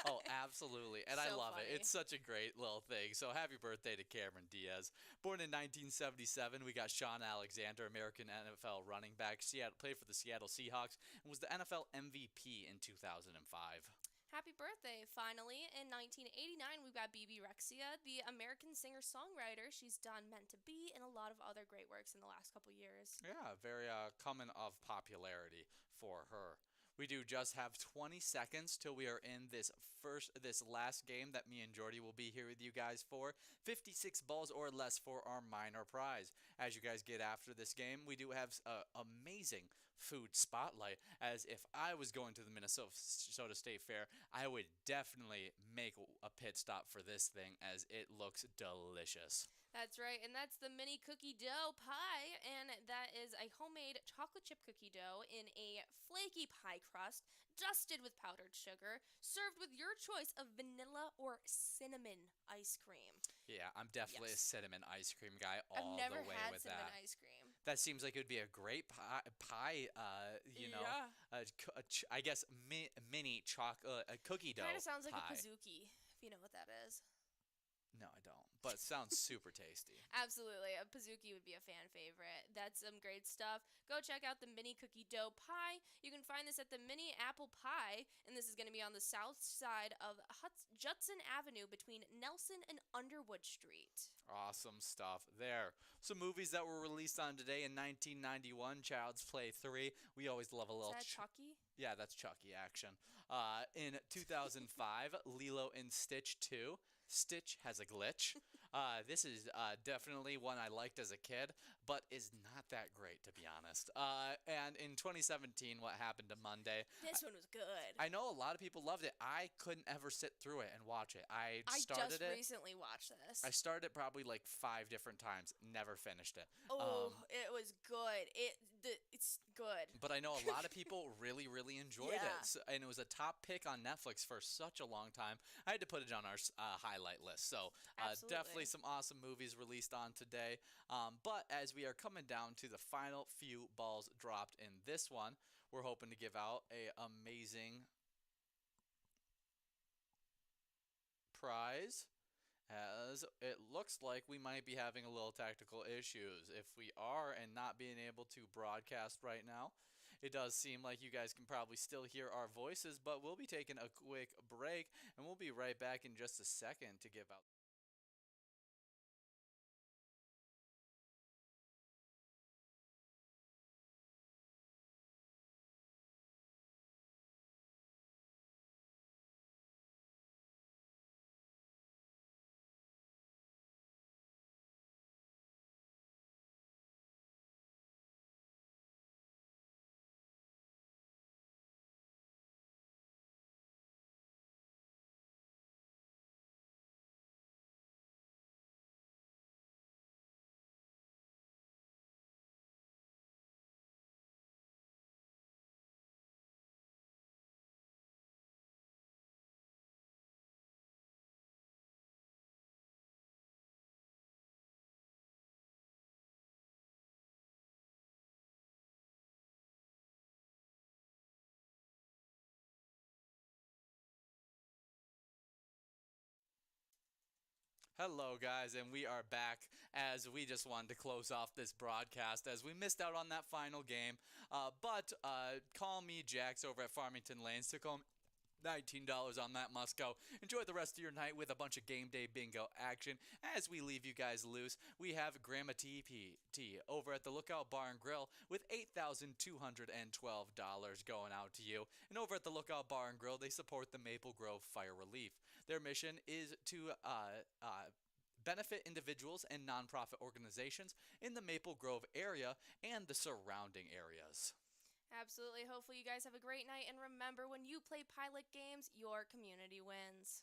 Oh, absolutely. And I So love it. funny. It's such a great little thing. So happy birthday to Cameron Diaz. Born in 1977, we got Sean Alexander, American NFL running back. Played for the Seattle Seahawks and was the NFL MVP in 2005. Happy birthday. Finally, in 1989, we've got BB Rexha, the American singer-songwriter. She's done Meant to Be and a lot of other great works in the last couple years. Yeah, very coming of popularity for her. We do just have 20 seconds till we are in this last game that me and Jordy will be here with you guys for. 56 balls or less for our minor prize. As you guys get after this game, we do have amazing food spotlight, as if I was going to the Minnesota State Fair, I would definitely make a pit stop for this thing, as it looks delicious. That's right, and that's the mini cookie dough pie, and that is a homemade chocolate chip cookie dough in a flaky pie crust, dusted with powdered sugar, served with your choice of vanilla or cinnamon ice cream. Yeah, I'm definitely a cinnamon ice cream guy all I've never the way had with cinnamon that. ice cream. That seems like it would be a great pie, Yeah. I guess mini chocolate cookie dough Kind of sounds like pie. a Kazuki, if you know what that is. No, I don't. But it sounds super tasty. Absolutely. A Pizookie would be a fan favorite. That's some great stuff. Go check out the mini cookie dough pie. You can find this at the Mini Apple Pie, and this is going to be on the south side of Judson Avenue between Nelson and Underwood Street. Awesome stuff there. Some movies that were released on today in 1991, Child's Play 3. We always love a little... Is that Chucky? Yeah, that's Chucky action. In 2005, Lilo and Stitch 2. Stitch has a glitch. This is definitely one I liked as a kid, but is not that great, to be honest. And in 2017, What Happened to Monday? This one was good. I know a lot of people loved it. I couldn't ever sit through it and watch it. I just recently watched this. I started it probably like 5 different times, never finished it. Oh, it was good. It's good. But I know a lot of people really, really enjoyed Yeah. it. So, and it was a top pick on Netflix for such a long time. I had to put it on our highlight list. So definitely some awesome movies released on today. But as we are coming down to the final few balls dropped in this one, we're hoping to give out a amazing prize. As it looks like we might be having a little technical issues. If we are and not being able to broadcast right now, it does seem like you guys can probably still hear our voices, but we'll be taking a quick break, and we'll be right back in just a second to give out. Hello, guys, and we are back as we just wanted to close off this broadcast as we missed out on that final game. But call me Jax over at Farmington Lanes. Took home $19 on that must go. Enjoy the rest of your night with a bunch of game day bingo action. As we leave you guys loose, we have Grandma TPT over at the Lookout Bar and Grill with $8,212 going out to you. And over at the Lookout Bar and Grill, they support the Maple Grove Fire Relief. Their mission is to benefit individuals and nonprofit organizations in the Maple Grove area and the surrounding areas. Absolutely. Hopefully you guys have a great night. And remember, when you play pilot games, your community wins.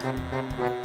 Bye.